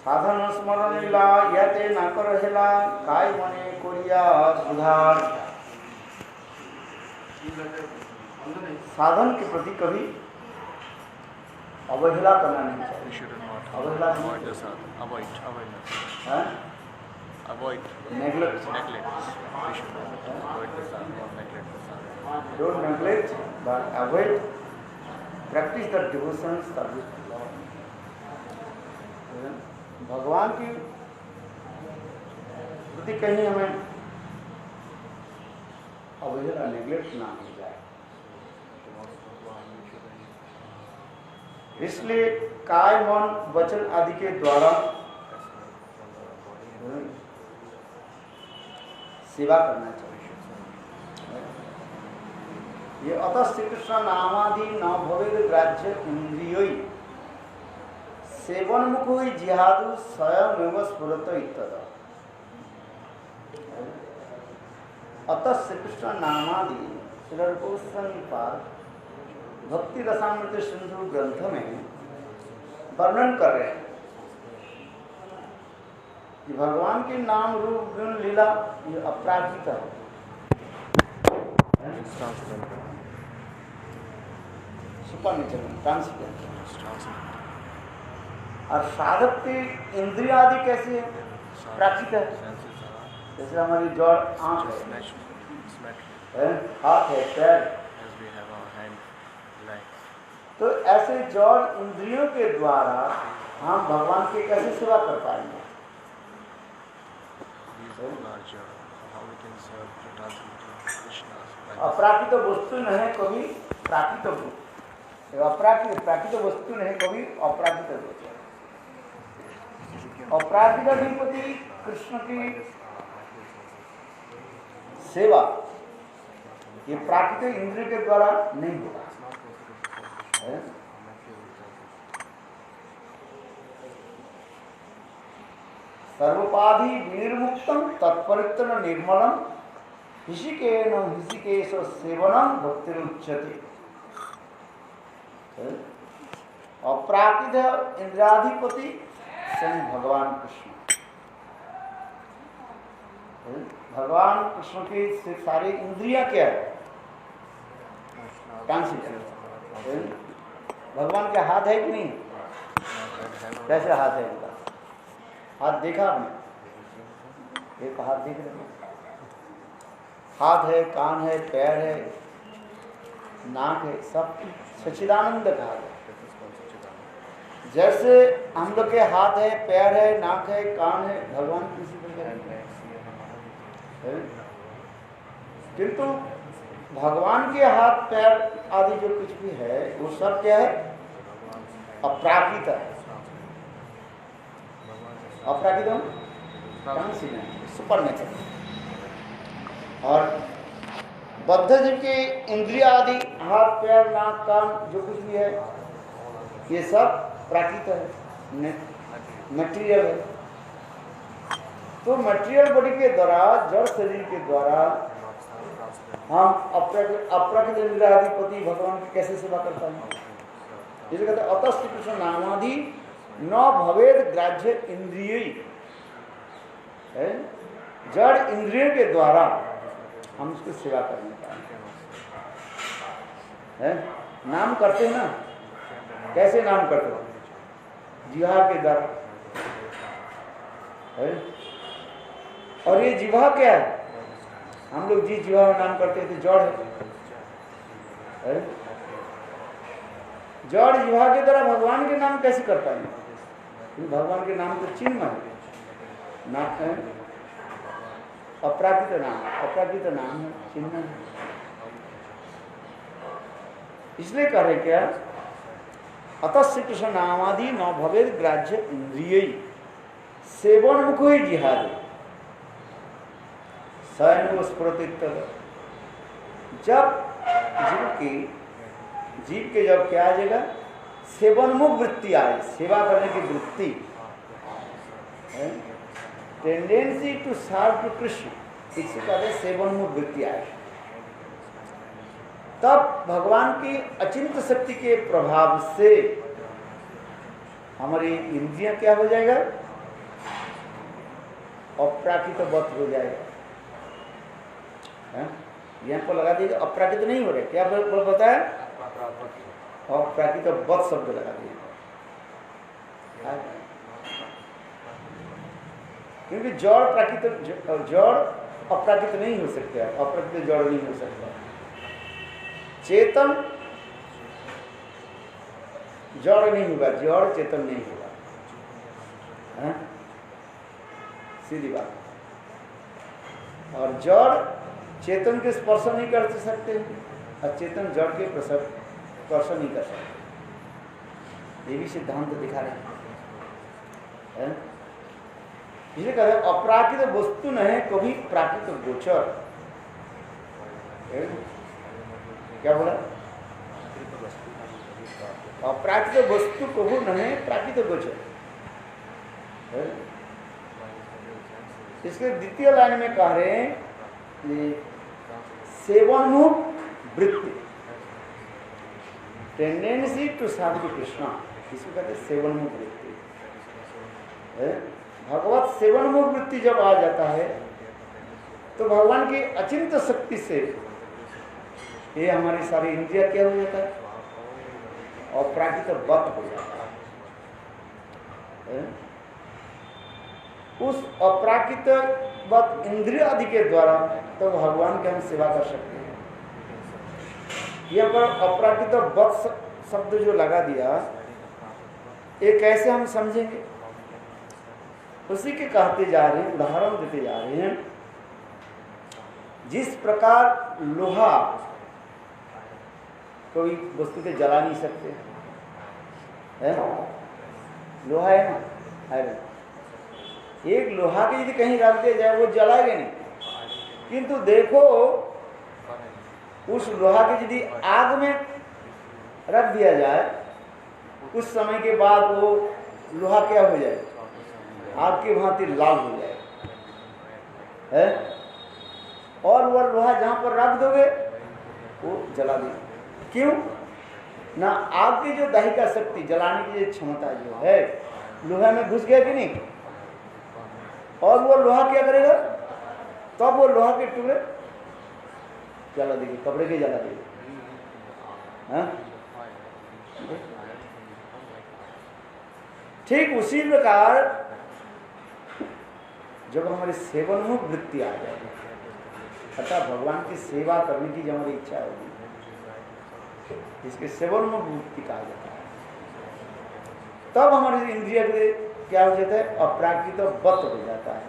সাধন স্মরণ লীলা ইয়াতে না কর হেলা কাই মনে করিয়া सुधार। साधन के प्रति कभी अवहेला करना नहीं चाहिए। अवहेला avoid neglect. We should avoid the sadhana or neglect the sadhana. Don't neglect but avoid. Practice the devotion service to Lord. भगवान की प्रति कहीं हमें अवहेला नेग्लेक्ट ना हो जाए, इसलिए काय मन वचन आदि के द्वारा सेवा करना चाहिए। ये अतः श्री कृष्ण नामादि न भवेद ग्राह्य इंद्रियों सेवन मुख जिहादु स्वयं एवं स्फुरत इत्तदा। अतः श्री कृष्ण नामादि भक्ति रसामृत सिंधु ग्रंथ में वर्णन कर रहे हैं कि भगवान के नाम रूप गुण लीला ये अपराजित है। और साधक की इंद्रिय आदि कैसे है? प्राकृत है। जैसे हमारी जड़ आंख है, हाथ है, पैर, तो ऐसे जड़ इंद्रियों के द्वारा हम भगवान की कैसे सेवा कर पाएंगे? अप्राकृत वस्तु नहीं कभी प्राकृत प्राकृत वस्तु नहीं कभी अप्राकृत वस्तु। अप्राकृत अधिपति कृष्ण की सेवा ये प्राकृतिक इंद्रिय के द्वारा नहीं होगा। सर्वोपाधि विनिर्मुक्तम तत्परित्र निर्मलम ऋषिकेन ऋषिकेश सेवनम भक्तिरुच्यते। अप्राकृत इंद्रियाधिपति स्वयं भगवान कृष्ण। भगवान कृष्ण की सारी इंद्रियां क्या है? भगवान के हाथ है कि नहीं? कैसे हाथ है इनका? हाथ देखा आपने? एक हाथ देख रहे? हाथ है, कान है, पैर है, नाक है, सब सच्चिदानंद का हाथ है। जैसे हम लोग के हाथ है, पैर है, नाक है, कान है, भगवान किसी प्रकार है। किंतु भगवान के हाथ पैर आदि जो कुछ भी है वो सब क्या है? अप्राकृत है। अप्राकृत सुपर नेचर। और बद्ध जीव के इंद्रिय आदि हाथ पैर नाक कान जो कुछ भी है ये सब प्राकृत है, मटेरियल है। तो मटेरियल बॉडी के द्वारा, जड़ शरीर के द्वारा हम अप्राकृत इंद्रियाधिपति भगवान की कैसे सेवा करता है? इसे कहते हैं अतः श्री कृष्ण नामादि न भवेद ग्राह्य इंद्रिय। जड़ इंद्रियों के द्वारा हम उसकी सेवा करने का है। नाम करते हैं ना, कैसे नाम करते हो? जिह्वा के द्वारा। और ये जिह्वा क्या है? हम लोग जिह्वा में नाम करते थे, जड़ है। जड़ जिह्वा के द्वारा भगवान के नाम कैसे कर पाएंगे? भगवान के नाम तो चिन्ह है, नाम है अप्राकृत नाम है, चिन्ह है। इसलिए कह रहे क्या? अतः श्री कृष्ण नामादि न भवेद ग्राह्य इंद्रिय सेवन मुख ही जिहाद स्वयं स्फुरत। जब जीव के जब क्या आ जाएगा? सेवनमुख वृत्ति आए, सेवा करने की वृत्ति, tendency to serve to Krishna, इसी कहते सेवनमुख वृत्ति आए। तब भगवान की अचिंत शक्ति के प्रभाव से हमारी इंद्रियां क्या हो जाएगा? अप्राकृत वत हो जाएगा। यहाँ पर लगा दीजिए, अप्राकृत नहीं हो रहा है, क्या पता है? अप्राकृत वत शब्द लगा दिए, क्योंकि जड़ प्राकृत, जड़ अप्राकृत नहीं हो सकता, अप्राकृत जड़ नहीं हो सकता। चेतन जड़ नहीं होगा, जड़ चेतन नहीं होगा, सीधी बात। और जड़ चेतन के स्पर्श नहीं कर सकते, और चेतन जड़ के स्पर्श नहीं कर सकते। ये भी सिद्धांत दिखा रहे हैं। इसे कहते हैं अपराकृत वस्तु नहीं कभी प्राकृत गोचर। क्या बोला? अप्राकृत वस्तु कभू नहीं प्राकृत गोचर। इसके द्वितीय लाइन में कह रहे हैं सेवनमुख वृत्ति, टेंडेंसी टू साधु कृष्णा, इसको कहते हैं सेवनमुख वृत्ति। भगवत सेवनमुख वृत्ति जब आ जाता है तो भगवान की अचिंत शक्ति से ये हमारी सारी इंद्रिया क्या हो जाता है? अप्राकृत वत हो जाता है। उस अप्राकृत वत इंद्रिय आदि के द्वारा तो भगवान की हम सेवा कर सकते हैं। यहाँ पर अप्राकृत वत शब्द जो लगा दिया, ये कैसे हम समझेंगे? उसी के कहते जा रहे हैं, उदाहरण देते जा रहे हैं। जिस प्रकार लोहा कोई वस्तु के जला नहीं सकते है? लोहा है ना, आयरन, एक लोहा के यदि कहीं रख दिया जाए वो जलाएगा नहीं, किंतु देखो उस लोहा के यदि आग में रख दिया जाए, कुछ समय के बाद वो लोहा क्या हो जाए? आग की भांति लाल हो जाए है? और वह लोहा जहां पर रख दोगे वो जला देगा। क्यों? ना आग की जो दाहिका शक्ति, जलाने की जो क्षमता जो है लोहा में घुस गया कि नहीं, और वो लोहा क्या करेगा? तब वो लोहा के टुकड़े जला देगी, कपड़े के जला देगी। ठीक उसी प्रकार जब हमारी सेवनमुख वृत्ति आ जाएगी, अर्थात भगवान की सेवा करने की जब हमारी इच्छा होगी, इसके सेवनमुख वृत्ति कहा जाता है, तब हमारी इंद्रिय क्या हो जाता है? अप्राकृत वत हो जाता है।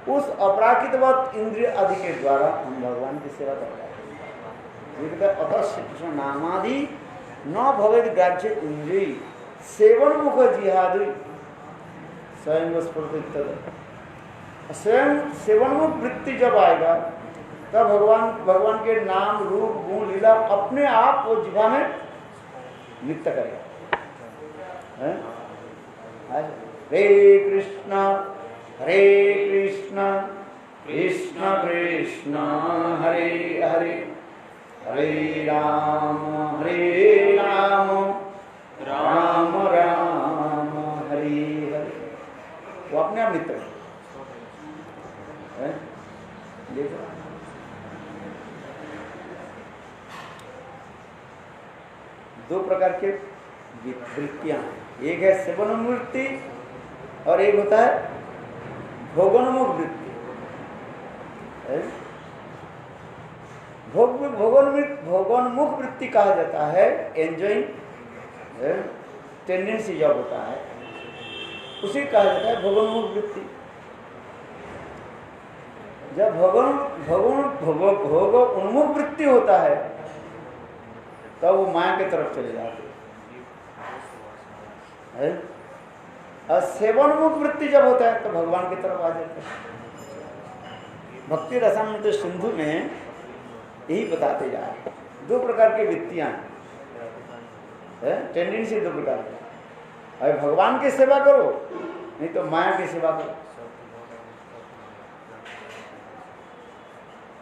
उस अप्राकृत वत इंद्रिय आदि के द्वारा हम भगवान की सेवा कर पाते हैं। अतः श्री कृष्ण नामादि न भवेद ग्राह्य इंद्रिय सेवनमुख जिहादि स्वयं स्वयं सेवनमुख वृत्ति जब आएगा तब भगवान के नाम रूप गुण लीला अपने आप वो जिह्वा में नृत्य करेगा। हरे कृष्ण कृष्ण कृष्ण हरे हरे, हरे राम राम राम हरे हरे। वो अपने आप नृत्य है। देखो दो प्रकार के वृत्तियां, एक है सेवनोन्मुख वृत्ति और एक होता है भोगोन्मुख वृत्ति। भोगोन्मुख वृत्ति कहा जाता है एंजॉइंग टेंडेंसी जब होता है उसे कहा जाता है भोगोन्मुख वृत्ति। जब भोग उन्मुख वृत्ति होता है तब वो माया की तरफ चले जाते हैं, और सेवनमुख वृत्ति जब होता है तो भगवान की तरफ आ जाते हैं। भक्ति रसामृत सिंधु में यही बताते जा रहे हैं। दो प्रकार की वृत्तियां हैं, टेंडेंसी दो प्रकार की। अरे भगवान की सेवा करो, नहीं तो माया की सेवा करो।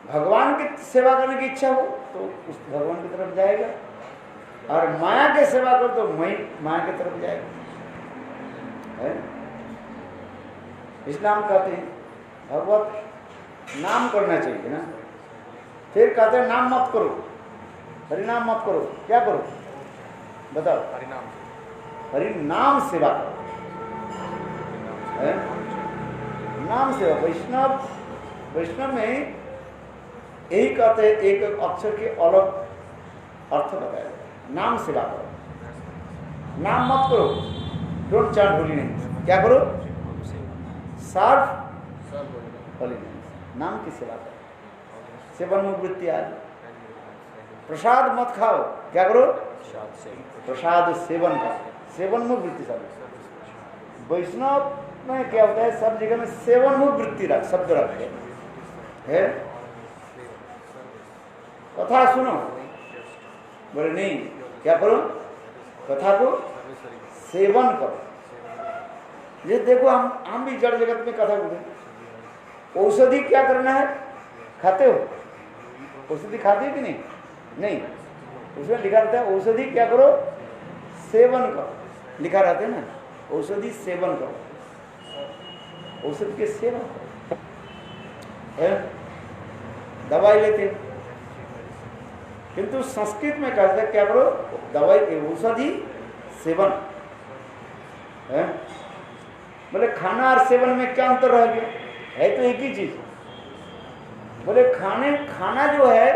भगवान की सेवा करने की इच्छा हो तो उस भगवान की तरफ जाएगा, और माया की सेवा करो तो माया की तरफ जाएगा। इस नाम कहते हैं। भगवत नाम करना चाहिए ना। फिर कहते हैं नाम मत करो, हरिनाम मत करो। क्या करो बताओ? हरिनाम हरि नाम सेवा करो। है? नाम सेवा। वैष्णव, वैष्णव में यही कहते हैं, एक अक्षर के अलग अर्थ बताया जाता है। नाम सेवा करो, नाम मत करो। Don't chant holy name. क्या करो? सर्व होली नेम। नाम की सेवा करो। सेवन में वृत्ति आ जाए। प्रसाद मत खाओ। क्या करो? प्रसाद सेवन करो। सेवन में वृत्ति सब। वैष्णव में क्या होता है, सब जगह में सेवन में वृत्ति रख शब्द रखते है। कथा सुनो, बोले नहीं, क्या करो? कथा को सेवन करो। ये देखो, हम भी जड़ जगत में कथा बोलते। औषधि क्या करना है? खाते हो? औषधि खाते हो कि नहीं? नहीं। उसमें लिखा रहता है औषधि क्या करो? सेवन करो। लिखा रहता है ना, औषधि सेवन करो। औषधि के सेवन करो। दवाई लेते हैं, किंतु संस्कृत में कहते हैं क्या करो? दवाई, औषधि सेवन है। बोले खाना और सेवन में क्या अंतर रह गया? है तो एक ही चीज। बोले खाना जो है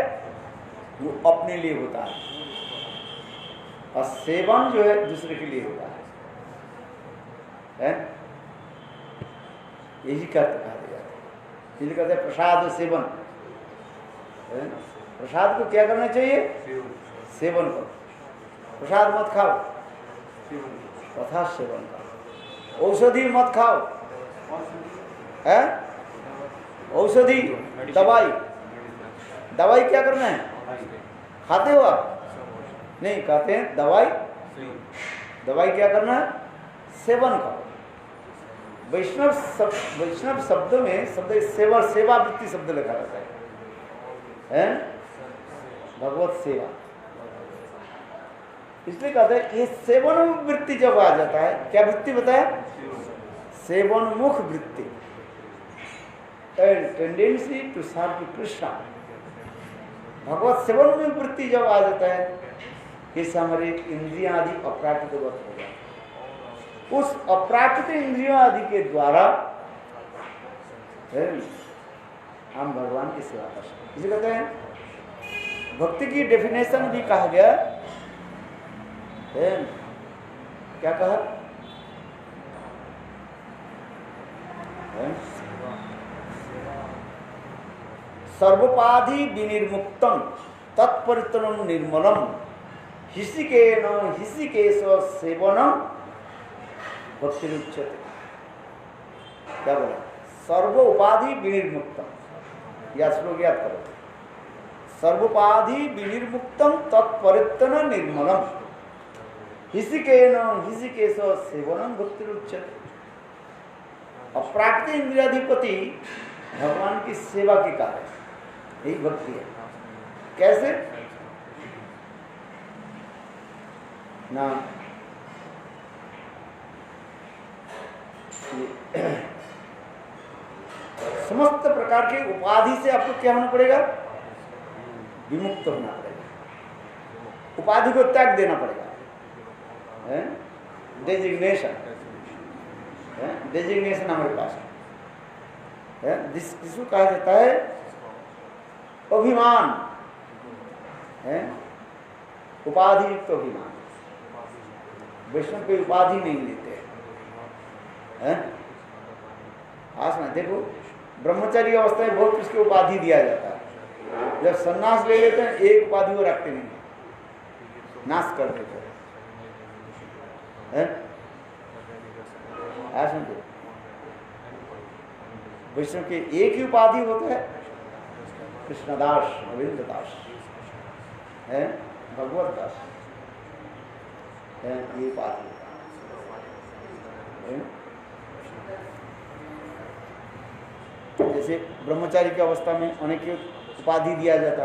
वो अपने लिए होता है, और सेवन जो है दूसरे के लिए होता है? यही कहा जाता है। इसलिए कहते हैं प्रसाद सेवन। प्रसाद को क्या करना चाहिए? सेवन करो। प्रसाद मत खाओ, तथा सेवन करो। औषधि मत खाओ, है? औषधि दवाई। दवाई क्या करना है? खाते हो आप? नहीं, कहते हैं दवाई। दवाई क्या करना है? सेवन करो। वैष्णव शब्द में शब्द सेवा, सेवा वृत्ति शब्द लिखा रहता है? भगवत सेवा। इसलिए कहते हैं ये सेवन वृत्ति जब आ जाता है, क्या वृत्ति बताया? सेवन मुख वृत्ति, टेंडेंसी टू सर्व कृष्णा। भगवत सेवन में वृत्ति जब आ जाता है, इससे हमारे इंद्रियां आदि अप्राकृत हो जाए। उस अप्राकृत इंद्रियों आदि के द्वारा हम भगवान की सेवा कर सकते। इसे कहते हैं, भक्ति की डेफिनेशन भी कहा गया है। क्या कहा? सर्वोपाधि विनिर्मुक्तम तत्परितरम निर्मलम हिसिकेश सेवनम भक्ति उच्यते। क्या बोला? सर्वोपाधि विनिर्मुक्तम। या श्लोक याद करो। सर्वोपाधि विनिर्मुक्तम तत्परितरम निर्मलम हिसिकेश सेवनम भक्ति उच्यते। अप्राकृत इंद्रियाधिपति भगवान की सेवा के कार्य, यही भक्ति है। कैसे ना? समस्त प्रकार के उपाधि से आपको क्या होना पड़ेगा? विमुक्त होना पड़ेगा। उपाधि को त्याग देना पड़ेगा। डेजिग्नेशन हमारे पास है। जिसको कहा जाता है अभिमान, है उपाधि युक्त अभिमान। वैष्णव कोई उपाधि नहीं लेते हैं। आज ना देखो, ब्रह्मचारी अवस्था में बहुत उसकी उपाधि दिया जाता है। जब सन्यास ले लेते हैं, एक उपाधि वो रखते नहीं, नाश कर देते हैं। आज समझो, वैष्णव के एक ही उपाधि होता है, कृष्णदास, गोविंद दास, है भगवत दास, है ये उपाधि। जैसे ब्रह्मचारी की अवस्था में अनेक उपाधि दिया जाता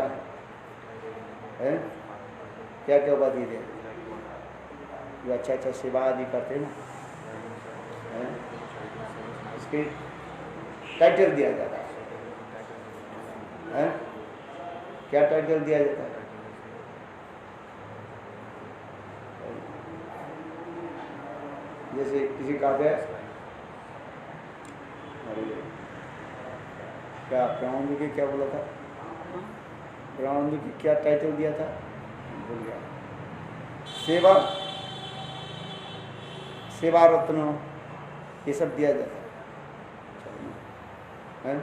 है? क्या क्या उपाधि दिया? जो अच्छा सेवा आदि करते हैं ना, इसके टाइटल दिया जाता है? क्या टाइटल दिया जाता है? जैसे किसी का है क्या प्रणव की क्या बोला था? प्रणव की क्या टाइटल दिया था? भूल गया। सेवा, सेवा रत्न, ये सब दिया जाता है।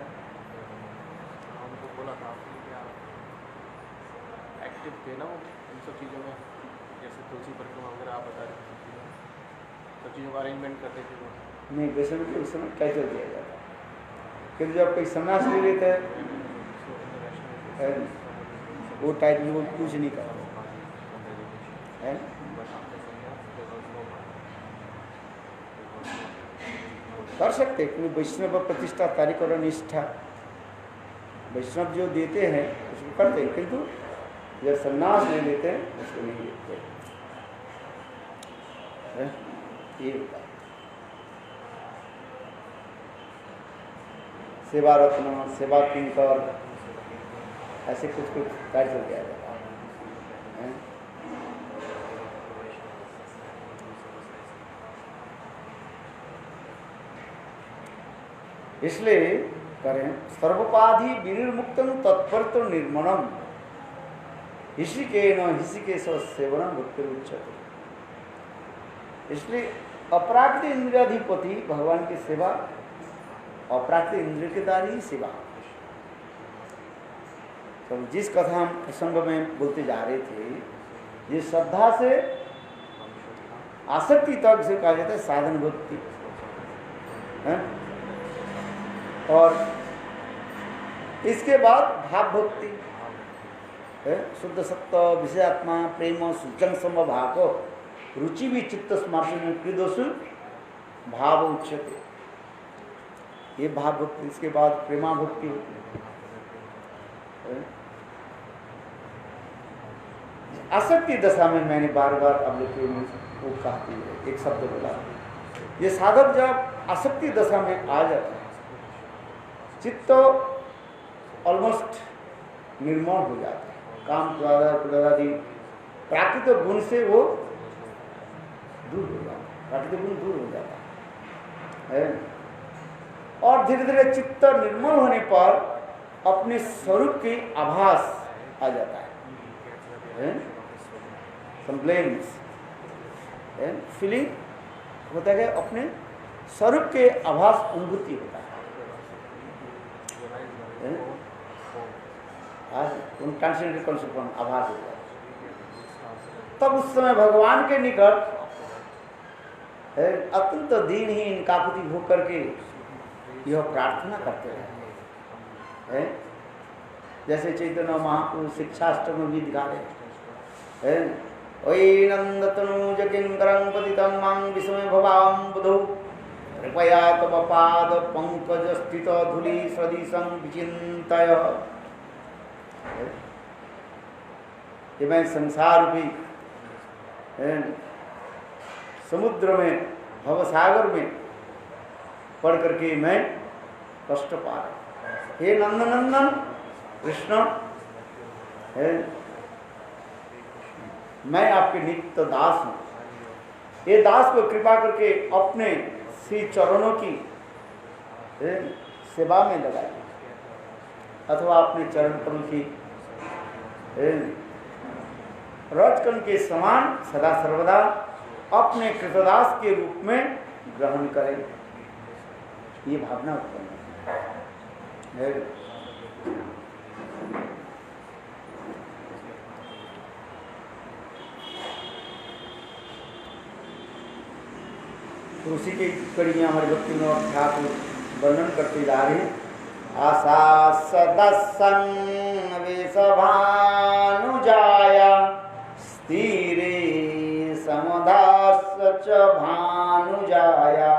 हमको बोला था आपने कि आप एक्टिव थे ना वो इन सब चीज़ों में, जैसे तुलसी परिक्रमा वगैरह आप बता रहे थे, सब चीज़ों का अरेंजमेंट करते थे वो। नहीं, वैसे में उस समय टाइटल दिया जाता है। फिर जब कोई सन्यास ले लेते हैं वो टाइटल वो कुछ नहीं करते है। कर सकते क्योंकि वैष्णव प्रतिष्ठा तारीख और निष्ठा वैष्णव जो देते हैं उसको करते हैं, किंतु जब सन्यास ले लेते हैं उसको नहीं देते हैं। ये होता है। सेवा रत्न, सेवा किंकर, ऐसे कुछ कुछ टाइटल दिया जाता है। इसलिए करें सर्वोपाधि विनिर्मुक्तम तत्परतो निर्मणम ऋषिकेन ऋषिकेश सेवनम भक्ति उच्चते। इसलिए अप्राकृत इंद्रियाधिपति भगवान की सेवा, अप्राकृत इंद्रिय के द्वारा ही सेवा। तो जिस कथा हम प्रसंग में बोलते जा रहे थे, ये श्रद्धा से आसक्ति तक से कहा जाता है साधन भक्ति है? और इसके बाद भाव भक्ति है। शुद्ध सत्व विषयात्मा प्रेम सुजन समभाव रुचि भी चित्त स्मार्शन कृदोषु भाव उच्चते। ये भाव भक्ति, इसके बाद प्रेमा भक्ति होती है। आसक्ति दशा में मैंने बार बार अब में वो कहती है एक शब्द बोला, ये साधक जब आसक्ति दशा में आ जाता है चित्त ऑलमोस्ट निर्मल हो जाता है, काम क्रोध आदि प्राकृतिक गुण से वो दूर हो जाता है, प्राकृतिक गुण दूर हो जाता है। और धीरे धीरे चित्त निर्मल होने पर अपने स्वरूप की आभास आ जाता है। संप्लेन्स फीलिंग होता है, अपने स्वरूप के आभास अनुभूति होता है। आभास होता है। तब उस समय भगवान के निकट अत्यंत दीनहीन काकुति होकर के यह प्रार्थना करते हैं। जैसे चैतन्य महापुरुष शिक्षाष्टम भी दिखा रहे हैं, ओय नंदतनुज किंकरं पतितं मां विस्मय भवां बुधौ कृपया तव पाद पंकज स्थित धूलि सदृशं विचिन्तय। ये मैं संसार रूपी समुद्र में भवसागर में पढ़ करके मैं कष्ट पा रहा हूँ। हे नंदनंदन कृष्ण, मैं आपके नित्य दास हूँ। ये दास को कृपा करके अपने श्री चरणों की सेवा में लगाए, अथवा अपने चरण कमल की रजकण के समान सदा सर्वदा अपने कृतदास के रूप में ग्रहण करें। ये भावना उत्पन्न है। तो उसी के कड़ी में हमारे भक्ति में ठाकुर वर्णन करते जा रहे हैं। आशा सदसन्वेषभानुजाया स्थिरे समदास च भानुजाया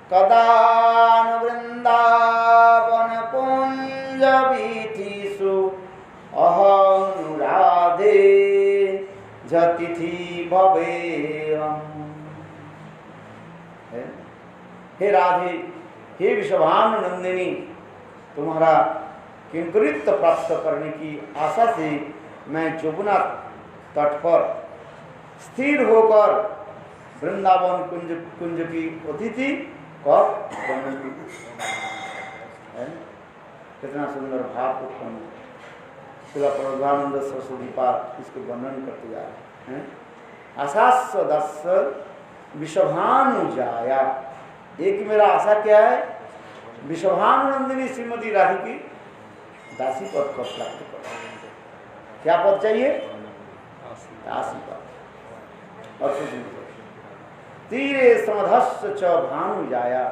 कदानु वृंदावन पुंज वीथिषु अहनुराधे जतिथि भवेयम्। हे राधे, हे विषभानु नंदिनी, तुम्हारा किंकरित्व प्राप्त करने की आशा से मैं जमुना तट पर स्थिर होकर वृंदावन कुंज की अतिथि कर बनने की। कितना सुंदर भाव उत्पन्न, शिला प्रभुपाद सरस्वती पाद इसको वर्णन करते जा रहे हैं। आशास्व दस्य विषभानु जाया, एक मेरा आशा क्या है, विषभानु नंदिनी श्रीमती राधे की दासी पद को प्राप्त करो। क्या पद चाहिए, दासी पद, और कुछ नहीं। तीरे समधस्य च भानु जाया,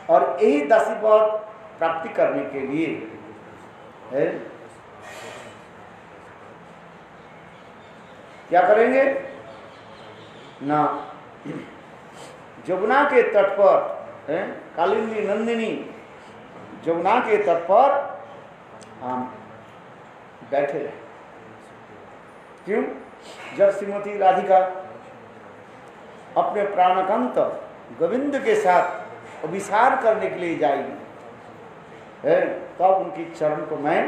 और यही दासी पद प्राप्ति करने के लिए है क्या करेंगे ना, जमुना के तट पर है, कालिंदी नंदिनी जमुना के तट पर हम बैठे रहे। क्यों, जब श्रीमती राधिका अपने प्राणकांत गोविंद के साथ अभिसार करने के लिए जाएगी है, तब उनकी चरण को मैं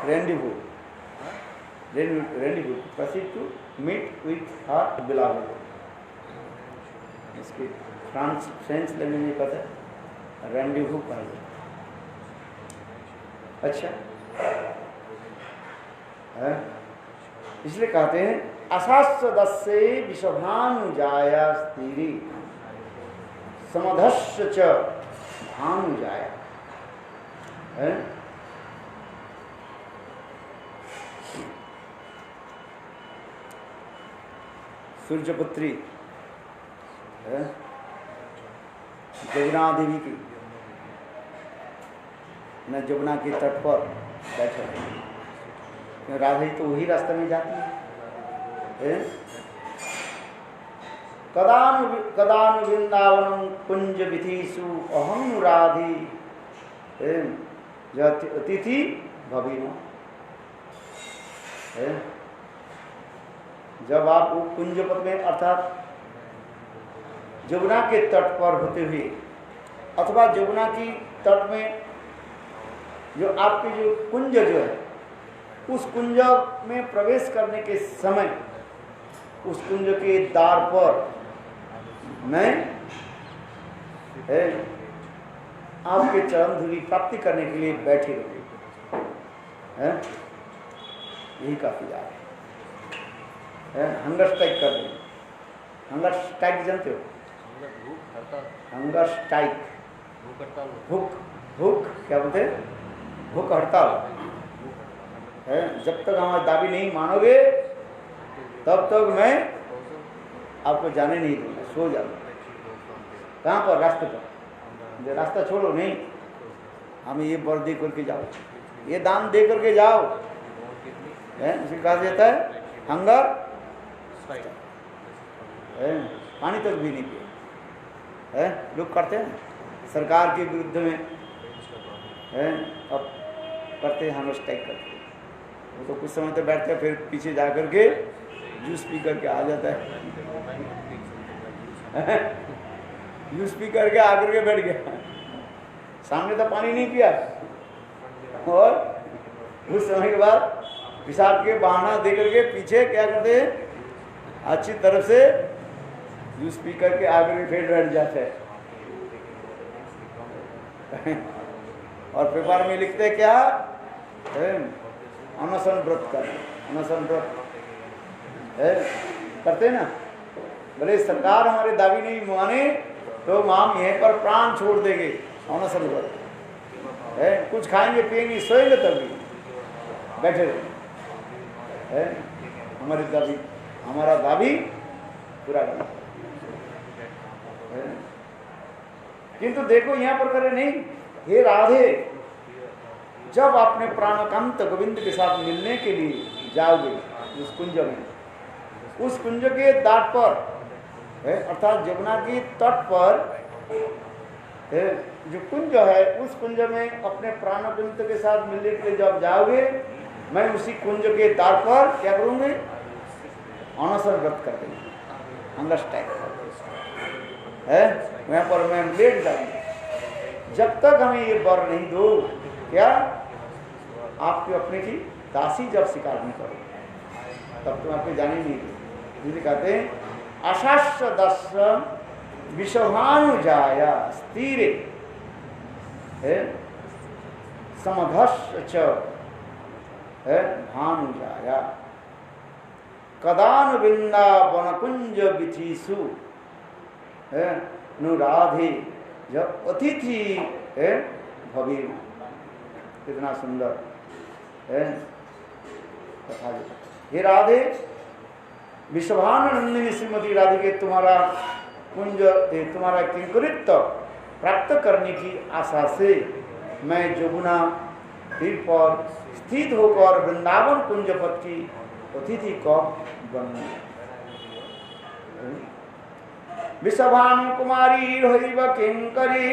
rendezvous proceed to meet with her beloved। इसकी फ्रेंच लैंग्वेज में पता है, rendezvous कहा। अच्छा है, इसलिए कहते हैं अशास्त्र दस्ये विषभानु जाया स्थिरी समधस्य च भानु जाया है। सूर्यपुत्री है, जमुना देवी की न जमुना के तट पर बैठे, राधे तो वही रास्ते में जाती है। कदानु वृंदावनम कुंज विधिषु अहम राधि अतिथि भविनो। जब आप वो कुंज पद में अर्थात जमुना के तट पर होते हुए अथवा जमुना की तट में जो आपके जो कुंज जो है, उस कुंज में प्रवेश करने के समय उस कुंज के द्वार पर मैं आपके चरण धूलि प्राप्ति करने के लिए बैठे रहे, यही काफी याद है। हंगर स्ट्राइक कर रहे, हंगर स्ट्राइक जानते हो, हंगर स्ट्राइक, भूख भूख क्या बोलते हैं, भूख हड़ताल है। जब तक हमारी दाबी नहीं मानोगे तब तक मैं आपको जाने नहीं दूंगा, सो जाओ। कहाँ पर, रास्ते पर, रास्ता छोड़ो नहीं, हमें ये वर दे करके जाओ, ये दान दे करके जाओ, इसे कहा जाता है हंगर, पानी तक भी नहीं पिए, लोग करते हैं सरकार के विरुद्ध में अब करते हैं, हंगर स्ट्राइक करते हैं। वो तो कुछ समय तक बैठते हैं, फिर पीछे जा करके जूस पी करके आ जाता है, जूस पी करके आकर के बैठ गया, सामने तो पानी नहीं पिया, और कुछ समय के बाद पेशाब के बहाना दे करके पीछे क्या करते हैं, अच्छी तरफ से जूस पी करके आकर के फिर बैठ जाते हैं। और पेपर में लिखते क्या, अनशन व्रत कर, अनशन व्रत करते ना, भले सरकार हमारे दावी नहीं माने तो हम यहीं पर प्राण छोड़ देंगे, अनशन व्रत है, कुछ खाएंगे पिएंगे सोएंगे तभी बैठे रहे, हमारी दावी, हमारा दावी पूरा करना। किंतु देखो यहाँ पर करे नहीं, हे राधे, जब अपने प्राणकांत गोविंद के साथ मिलने के लिए जाओगे उस कुंज में, उस कुंज के तट पर अर्थात जमुना की तट पर जो कुंज है, उस कुंज में अपने प्राणकांत के साथ मिलने के लिए जब जाओगे, मैं उसी कुंज के द्वार पर क्या करूंगी, अनशन व्रत कर देंगे, अंडरस्टैंड है, वहाँ पर मैं लेट जाऊंगा। जब तक हमें ये वर नहीं दो, क्या आपके अपने की दासी जब स्वीकार नहीं करो तब तुम आपको जाने नहीं दो। इसलिए कहते हैं अशास्य दर्शन विषभानुजाया स्थिरे है समघर्ष है भानुजाया कदान वृंदावन कुंज विचिसु है नुराधे जब अतिथि है भवी। कितना सुंदर है कथा। हे राधे, विश्वभानुनंदिनी श्रीमती राधे के तुम्हारा कुंज तुम्हारा किंकरित्व प्राप्त करने की आशा से मैं जमुना तीर पर स्थित होकर वृंदावन कुंज पद की अतिथि कब बनूं। विश्वभानु कुमारी हरिव किंकरी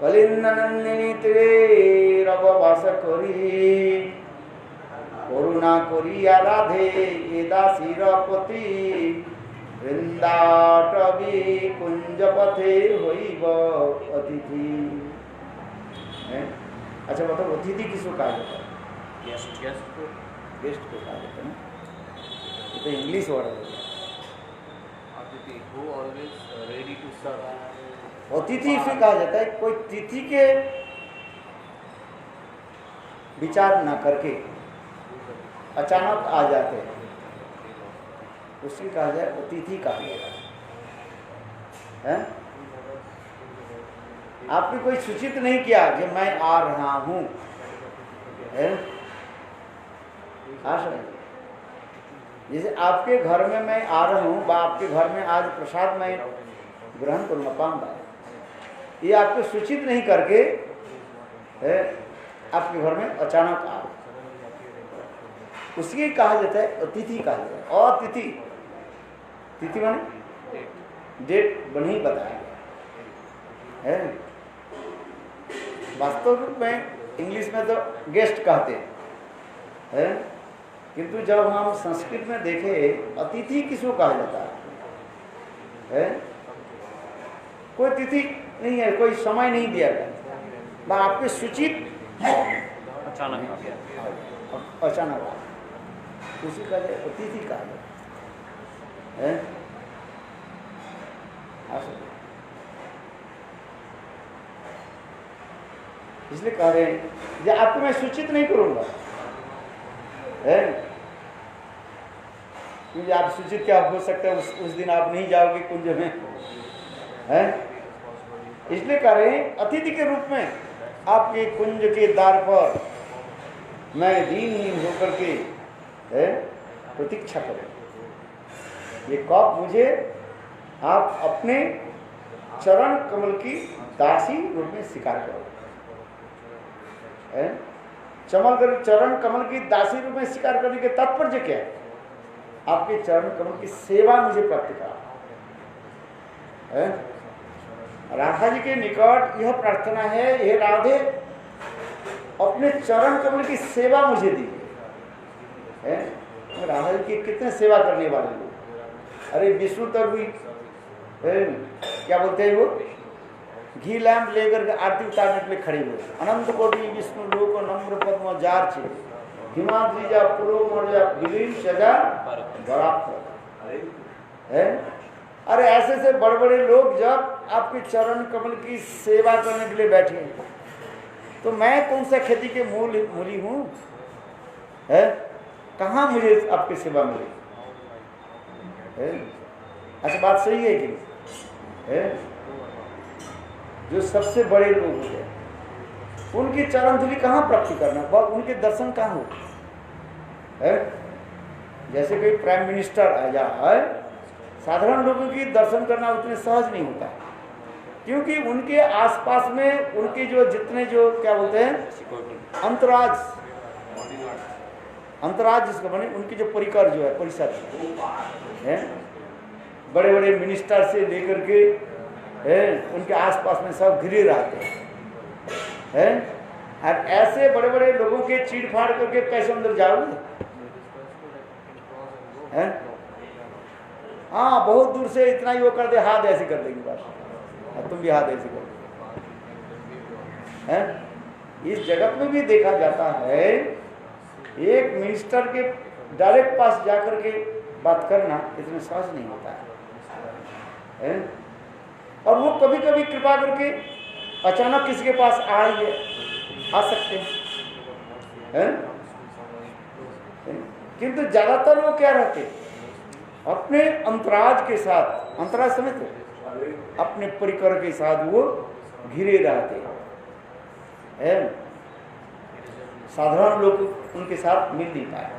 कलिन्ननंदिनी तीरे रववास करी करुणा करिया राधे ये दासीर पति वृंदाटवी कुंज पथे होइब अतिथि। अच्छा बताओ अतिथि किसको कहा जाता है? गेस्ट को कहा जाता है ना, ये तो इंग्लिश वर्ड है। अतिथि who always ready to serve। अतिथि इसे कहा जाता है कोई तिथि के विचार न करके अचानक आ जाते हैं, उसकी कहा जाए अतिथि कहा जाता है। आपने कोई सूचित नहीं किया कि मैं आ रहा हूं, जैसे आपके घर में मैं आ रहा हूं, आपके घर में आज प्रसाद मैं ग्रहण करूंगा पाऊंगा, ये आपको सूचित नहीं करके आपके घर में अचानक आ, उसकी कहा जाता है अतिथि कहा जाता है। और तिथि, तिथि माने डेट नहीं बताया है। वास्तव रूप में इंग्लिश में तो गेस्ट कहते हैं, किंतु जब हम संस्कृत में देखें अतिथि किसको कहा जाता है? कोई तिथि नहीं है, कोई समय नहीं दिया गया, आपके सूचित अचानक आ गया, अचानक उसी का अतिथि कहा जाता है। इसलिए कह रहे हैं कि आपको मैं सूचित नहीं करूंगा, क्योंकि आप सूचित क्या हो सकता है उस दिन आप नहीं जाओगे कुंज में, है। इसलिए कह रहे हैं अतिथि के रूप में आपके कुंज के द्वार पर मैं दीनहीन होकर के प्रतीक्षा करें। ये कब मुझे आप अपने चरण कमल की दासी रूप में स्वीकार करो। चरण कमल की दासी रूप में स्वीकार करने के तात्पर्य क्या है? आपके चरण कमल की सेवा मुझे प्राप्त करा। राधा जी के निकट यह प्रार्थना है, हे राधे अपने चरण कमल की सेवा मुझे दीजिए। राधा जी की कितने सेवा करने वाले लोग, अरे विष्णु तक भी क्या बोलते हैं, वो घी लैंप लेकर आरती उतारने के लिए खड़े हुए। अनंत कोटि विष्णु लोक नम्र पद्म जार छे हिमाद्रिजा पुरो मर्या विलीन सजा है। अरे ऐसे से बड़े बड़े लोग जब आपके चरण कमल की सेवा करने के लिए बैठे तो मैं कौन सा खेती के मूली हूँ, है? कहाँ मुझे आपकी सेवा मिली है? अच्छा बात सही है कि है? जो सबसे बड़े लोग होते हैं उनकी चरण धूलि कहाँ प्राप्ति करना, उनके दर्शन कहाँ हो है? जैसे कोई प्राइम मिनिस्टर आ जाए, साधारण लोगों की दर्शन करना उतने सहज नहीं होता है, क्योंकि उनके आसपास में उनके जो जितने जो क्या बोलते हैं अंतराज जिसको बने, उनके जो परिकर जो है परिषद है, बड़े बड़े मिनिस्टर से लेकर के उनके आसपास में सब घिरे रहते हैं। और ऐसे बड़े बड़े लोगों के चीड़ फाड़ करके कैसे अंदर जाओगे? हाँ बहुत दूर से इतना ही वो कर दे, हाथ ऐसे कर देगी बस, तुम भी हाथ ऐसे कर दो। इस जगत में भी देखा जाता है, एक मिनिस्टर के डायरेक्ट पास जाकर के बात करना इतना सहज नहीं होता है। और वो कभी कभी कृपा करके अचानक किसी के पास आ सकते हैं, किंतु ज्यादातर वो क्या रहते, अपने अंतराज के साथ, अंतराज समझते, अपने परिकर के साथ वो घिरे रहते हैं। साधारण लोग उनके साथ मिल नहीं पाए।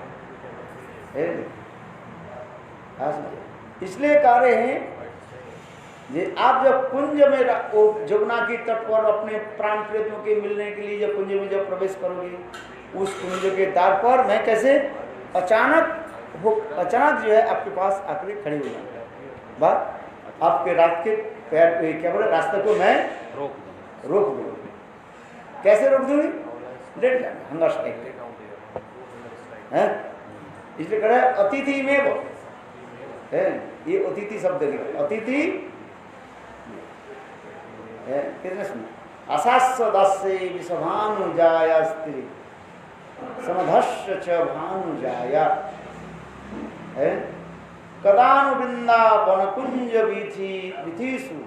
इसलिए कह रहे हैं जे आप जब कुंज में जमुना की तट पर अपने प्राण प्रेतों के मिलने के लिए जब कुंज में जब प्रवेश करोगे, उस कुंज के द्वार पर मैं कैसे अचानक जो है आपके पास आकर खड़े हो जाऊंगा, बात आपके रास्ते पैर क्या बोले रास्ते को मैं रोक दूंगी। कैसे रोक दूंगी? लेट जाना, हंगर स्ट्राइक है। इसलिए कह रहा है अतिथि में वो है, ये अतिथि शब्द है, अतिथि है। कितने सुना, असास्य दास्य विषभानुजाया स्त्री समधस्य च भानुजाया है। कदानु वृंदावन कुंज विधिषु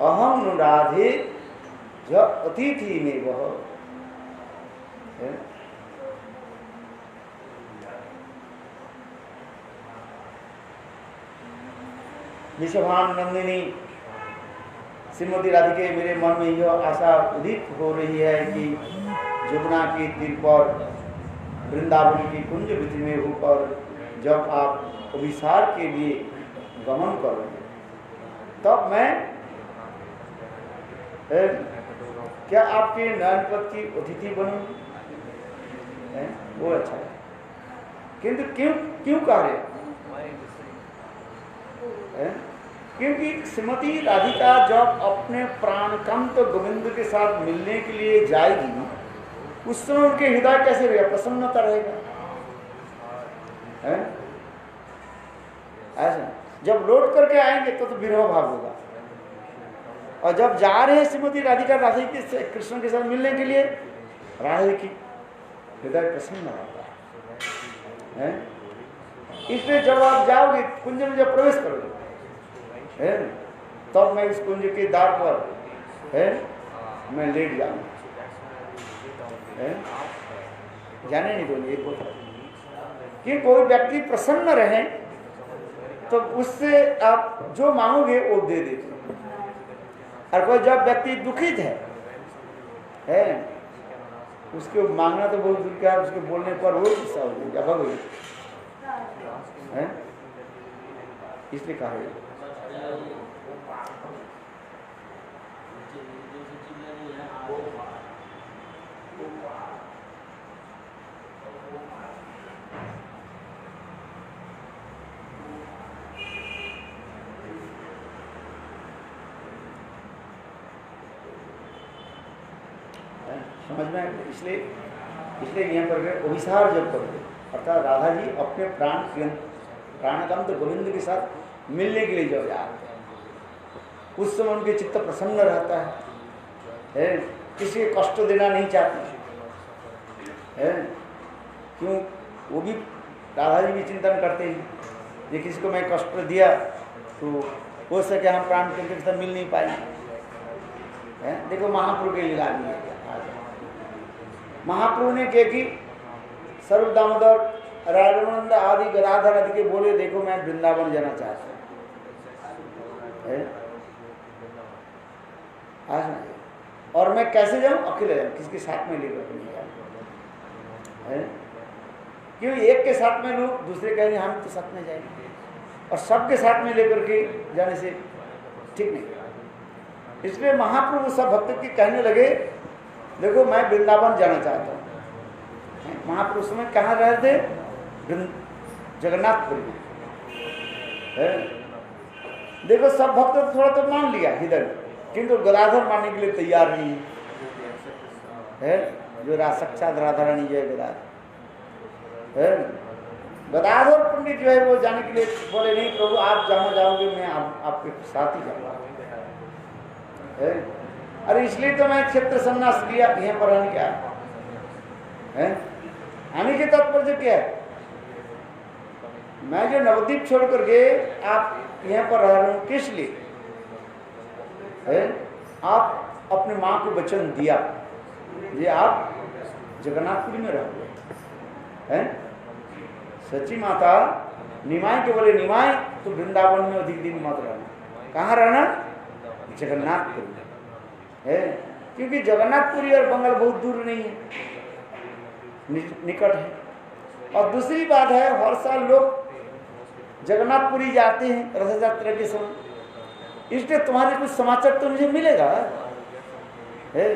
अहम नु राधे ज अतिथि में वह है। विषभान नंदिनी श्रीमती राधिके, मेरे मन में यह आशा उदित हो रही है कि जमुना के तीर पर वृंदावन की कुंज विधि में होकर जब आप अभिसार के लिए गमन करोगे, तब मैं क्या आपके नयनपथ की अतिथि बनूंगी? वो अच्छा है। किंतु क्यों कह रहे? क्योंकि श्रीमती राधिका जब अपने प्राणकांत गोविंद के साथ मिलने के लिए जाएगी, उस समय उनके हृदय कैसे रहेगा? प्रसन्नता रहेगा। ऐसा जब लौट करके आएंगे तो विरह भाव होगा, और जब जा रहे हैं श्रीमती राधिका राधे के कृष्ण के साथ मिलने के लिए, राधे की हृदय प्रसन्न रहता है। इसलिए जब आप जाओगे कुंज में जब प्रवेश करोगे, तब मैं इस कुंज के द्वार पर मैं लेट जाऊंगा, जाने नहीं दोगे। एक बोल कि कोई व्यक्ति प्रसन्न रहे तो उससे आप जो मांगोगे वो दे देते, और कोई जब व्यक्ति दुखित है उसके मांगना तो बहुत दूर का, उसके बोलने पर वो गुस्सा हो जाएगा, इसलिए कहा समझ में। इसलिए यहाँ पर अभिसार जब करोगे, अर्थात राधा जी अपने प्राणकांत गोविंद के साथ मिलने के लिए जब जाते हैं, उस समय उनके चित्त प्रसन्न रहता है, किसी को कष्ट देना नहीं चाहते है। क्यों? वो भी राधा जी भी चिंतन करते हैं, ये किसी को मैं कष्ट दिया तो हो सके हम प्राण के साथ मिल नहीं पाएंगे। देखो महाप्रभु के लीला भी है, महाप्रभु ने क्या कि सर्व दामोदर राघवानंद आदि गदाधर आदि के बोले, देखो मैं वृंदावन जाना चाहता हूँ, और मैं कैसे जाऊँ? अकेले जाऊँ, किसी के साथ में लेकर नहीं जाऊँ। क्यों? एक के साथ में लोग, दूसरे कहेंगे हम तो साथ में जाएंगे, और सबके साथ में लेकर के जाने से ठीक नहीं। इसलिए महाप्रभु सब भक्त के कहने लगे, देखो मैं वृंदावन जाना चाहता हूँ। महाप्रभु उस समय कहाँ रहे थे? जगन्नाथपुरी में। देखो सब भक्त थोड़ा तो मान लिया इधर, किंतु गदाधर मानने के लिए तैयार नहीं है। जो साक्षात राधा रानी जय गदाधर है, गदाधर पंडित जो है वो जाने के लिए बोले नहीं प्रभु आप जहाँ जाओगे मैं आपके साथ ही जाऊँगा। अरे इसलिए तो मैं क्षेत्र संन्यास लिया, यहाँ पर आने क्या है? आने के तात्पर्य क्या है? मैं जो नवद्वीप छोड़ करके आप यहाँ पर रह रहे हो किस लिए है? आप अपने माँ को वचन दिया ये आप जगन्नाथपुरी में रहोगे हैं? सच्ची माता निमाई के बोले निमाई तो वृंदावन में अधिक दिन मत रहना। कहाँ रहना? जगन्नाथपुरी है, क्योंकि जगन्नाथपुरी और बंगाल बहुत दूर नहीं है, निकट है। और दूसरी बात है हर साल लोग जगन्नाथपुरी जाते हैं रथ यात्रा के समय, इसलिए तुम्हारे कुछ समाचार तो मुझे मिलेगा है।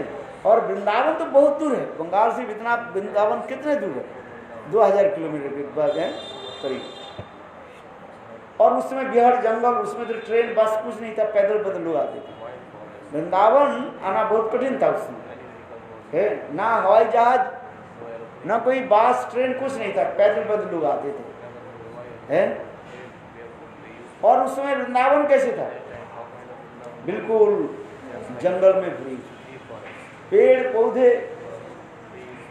और वृंदावन तो बहुत दूर है, बंगाल से इतना वृंदावन कितने दूर है? 2000 किलोमीटर के बाद है करीब। और उस समय बिहार जंगल, उसमें तो ट्रेन बस कुछ नहीं था, पैदल पैदल लोग आते थे। वृंदावन आना बहुत कठिन था उसमें है, ना हवाई जहाज ना कोई बस ट्रेन कुछ नहीं था, पैदल पैदल लोग आते थे है। और उस समय वृंदावन कैसे था? बिल्कुल जंगल में भरी, पेड़ पौधे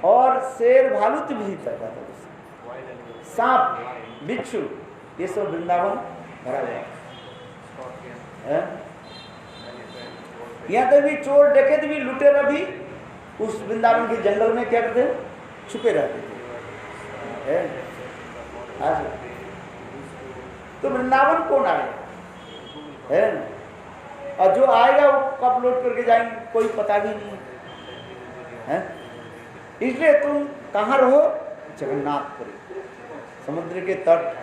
और शेर भालू तो भी तक आता था, सांप बिच्छू ये सब वृंदावन भरा हुआ है। यहाँ तक भी चोर डकैत भी लुटेरा भी उस वृंदावन के जंगल में क्या करते छुपे रहते थे है। तो वृंदावन कौन आए है? और जो आएगा वो कब लौट करके जाएंगे कोई पता भी नहीं है। इसलिए तुम कहाँ रहो? जगन्नाथपुरी, समुद्र के तट,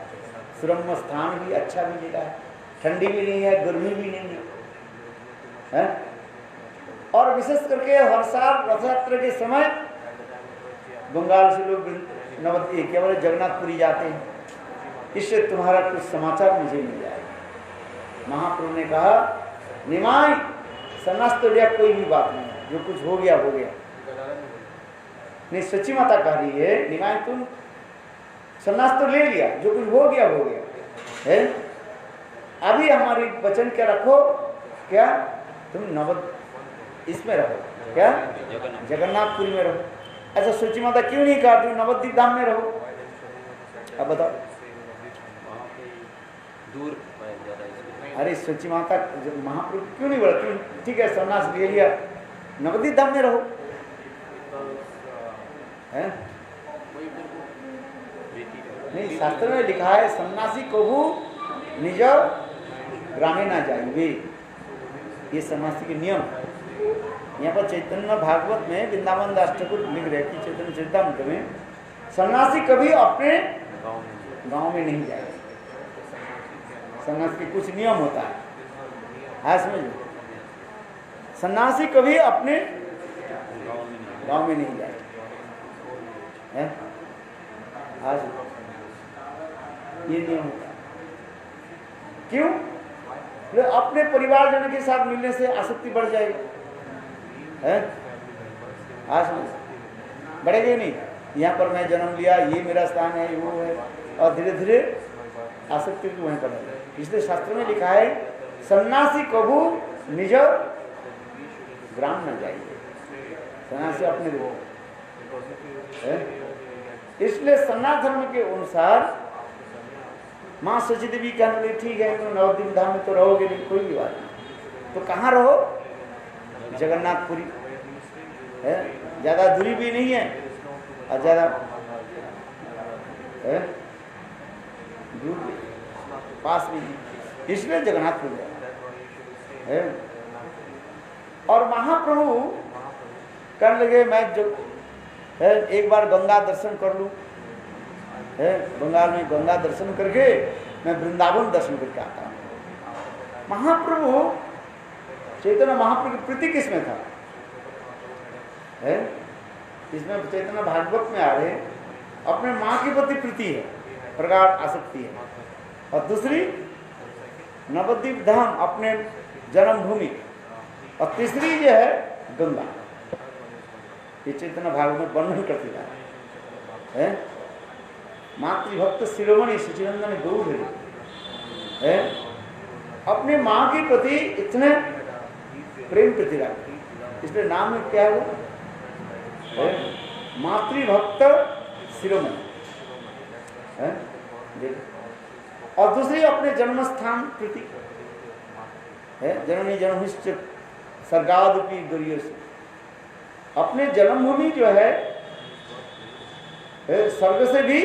सुरम्य स्थान भी, अच्छा भी जगह है, ठंडी भी नहीं है गर्मी भी नहीं है। और विशेष करके हर साल रथ यात्रा के समय बंगाल से लोग नवद्वीप केवल जगन्नाथपुरी जाते हैं, इससे तुम्हारा कुछ समाचार मुझे मिल जाएगा। महाप्रभु ने कहा निमाई सन्यास तो लिया कोई भी बात नहीं है, जो कुछ हो गया हो गया। नहीं सच्ची माता कह रही है निमाई तुम सन्यास तो ले लिया, जो कुछ हो गया है। अभी हमारी वचन क्या रखो, क्या तुम इसमें रहो, क्या जगन्नाथपुरी में रहो। ऐसा सच्ची माता क्यों नहीं कहा तुम नवद्वीप धाम में रहो? अब बताओ दूर। अरे सच्ची माता महाप्रभु क्यों नहीं बोला तुम ठीक है सन्यास ले लिया नवद्वीप धाम में रहो है? नहीं शास्त्र में लिखा है सन्यासी कभू निज ग्रामे ना जाएंगे, ये सन्यासी के नियम। यहाँ पर चैतन्य भागवत में वृंदावन दास ठाकुर लिख रहे कि चैतन्य चरितामृत में सन्यासी कभी अपने गांव में नहीं जाएगा। सन्यासी के कुछ नियम होता है समझ, सन्यासी कभी अपने गांव में नहीं जाएगा है? आज ये नियम होता है। क्यों? अपने परिवारजन के साथ मिलने से आसक्ति बढ़ जाएगी है? आज बढ़ेगी नहीं। यहाँ पर मैं जन्म लिया, ये मेरा स्थान है, वो है, और धीरे धीरे आसक्ति भी वहीं पर है। इसलिए शास्त्र में लिखा है सन्यासी कभू निज ग्राम न जाइए, सन्यासी अपने वो है। इसलिए सन्यास धर्म के अनुसार माँ सची देवी कहने लगी ठीक है तो नवद्वीप धाम में तो रहोगे नहीं, कोई भी बात नहीं, तो कहाँ रहो? जगन्नाथपुरी है, ज़्यादा दूरी भी नहीं है और ज़्यादा दूर भी पास भी नहीं, इसलिए जगन्नाथपुरी है। और महाप्रभु कहने लगे मैं जो है एक बार गंगा दर्शन कर लूँ है, बंगाल में गंगा दर्शन करके मैं वृंदावन दर्शन करके आता हूँ। महाप्रभु चैतन्य महाप्रभु की प्रीति किसमें था है? इसमें चैतन्य भागवत में आ रहे अपने माँ की प्रति प्रीति है, प्रगाढ़ आसक्ति है, और दूसरी नवद्वीप धाम अपने जन्मभूमि, और तीसरी जो है गंगा। ये चैतन्य भागवत में वर्णन करते जा रहे हैं। मातृभक्त शिरोमणि सचिनंदन गौड़ है, अपने माँ के प्रति इतने प्रेम प्रतिराग, इसलिए नाम में क्या है, मातृभक्त शिरोमणि है। और दूसरी अपने जन्म स्थान प्रति है, जननी जन्महिश्च सर्गादपि गौरीय से, अपने जन्मभूमि जो है स्वर्ग से भी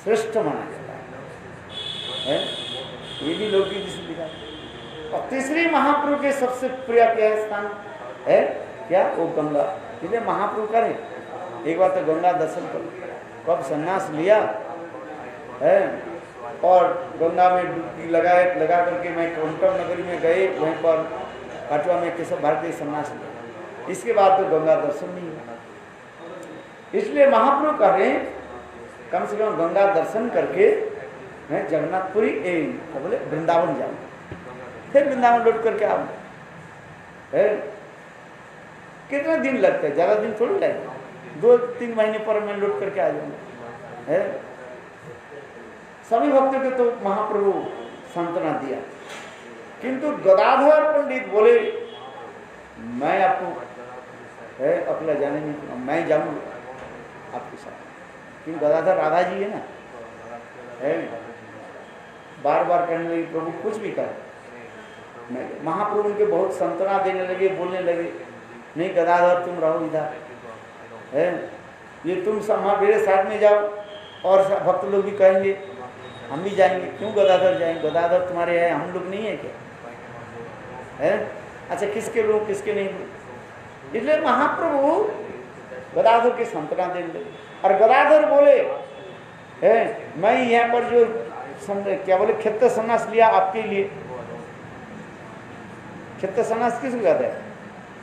श्रेष्ठ माना जाता है, ये भी लौकिक जिसे लिखा। और तीसरी महाप्रभु के सबसे प्रिय क्या है स्थान है, क्या, वो गंगा। इसलिए महाप्रभु करे एक बार तो गंगा दर्शन करो, कब संन्यास लिया है और गंगा में डुबकी लगा करके मैं कौंटम नगरी में गए, वहीं पर कटवा में केशव भारती संन्यास लिया, इसके बाद तो गंगा दर्शन नहीं हुआ। इसलिए महाप्रभु कह रहे हैं कम से कम गंगा दर्शन करके मैं जगन्नाथपुरी क्या बोले वृंदावन जाऊँ, फिर वृंदावन लौट करके आऊँ। कितना दिन लगता है, ज़्यादा दिन थोड़ी लगेगा, 2-3 महीने पर मैं लौट करके आ जाऊँगा। सभी भक्तों को तो महाप्रभु सांत्वना दिया, किंतु गदाधर पंडित बोले मैं आपको अकेला जाने नहीं, मैं जाऊँगा आपके साथ, क्योंकि गदाधर राधा जी है ना, बार बार कहने लगे प्रभु कुछ भी कर। महाप्रभु उनके बहुत सांत्वना देने लगे, बोलने लगे नहीं गदाधर तुम रहो इधर है, ये तुम मेरे साथ में जाओ, और भक्त लोग भी कहेंगे हम भी जाएंगे, क्यों गदाधर जाएंगे, गदाधर तुम्हारे हैं, हम लोग नहीं है क्या है। अच्छा किसके लोग किसके नहीं लोग, इसलिए महाप्रभु गदाधर के सांत्वना देने लगे। और गदाधर बोले मैं यहाँ पर जो क्या बोले क्षेत्र संन्यास लिया आपके लिए, क्षेत्र संन्यास किसको कहते हैं,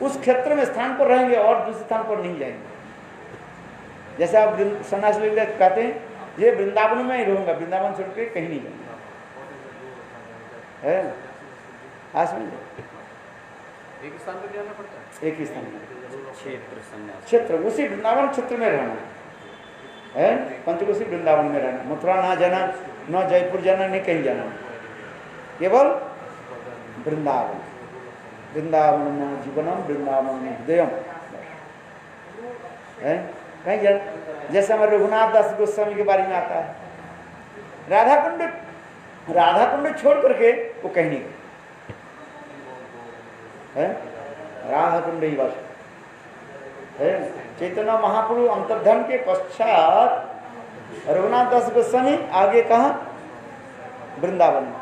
उस क्षेत्र में स्थान पर रहेंगे और दूसरे स्थान पर नहीं जाएंगे। जैसे आप संन्यास ले कहते हैं ये वृंदावन में ही रहूंगा, वृंदावन छोड़ के कहीं नहीं जाऊंगा, है एक स्थान पर जाना पड़ता है, एक ही स्थान में क्षेत्र उसी वृंदावन क्षेत्र में रहना है, पंचकोशी वृंदावन में रहना, मथुरा ना जाना, न जयपुर जाना, नहीं कहीं जाना, केवल वृंदावन। वृंदावन जीवनम वृंदावन हृदयम है, कहीं जाना। जैसे हमारे रघुनाथ दास गोस्वामी के बारे में आता है, राधा कुंड छोड़ करके वो कहीं नहीं है, राधा कुंड ही बस है। चैतन्य महाप्रभु अंतर्धान के पश्चात रघुनाथ दास गोस्वामी आगे कहा वृंदावन में,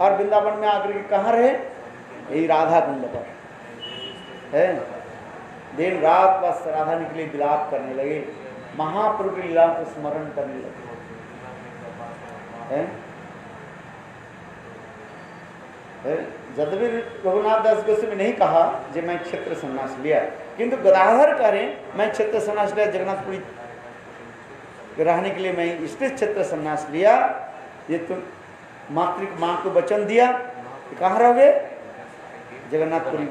और वृंदावन में आकर के कहाँ रहे, यही राधा कुंड पर है। दिन रात बस राधा निकले विलाप करने लगे, महाप्रभु की लीला को स्मरण करने लगे यद्यपि रघुनाथ दास गोस्वामी नहीं कहा कि मैं क्षेत्र संन्यास लिया, किंतु गदाधर करें मैं क्षेत्र संन्यास लिया, जगन्नाथपुरी रहने के लिए मैं इसलिए क्षेत्र संन्यास लिया, ये तुम माँ को वचन दिया कहाँ रहोगे, जगन्नाथपुरी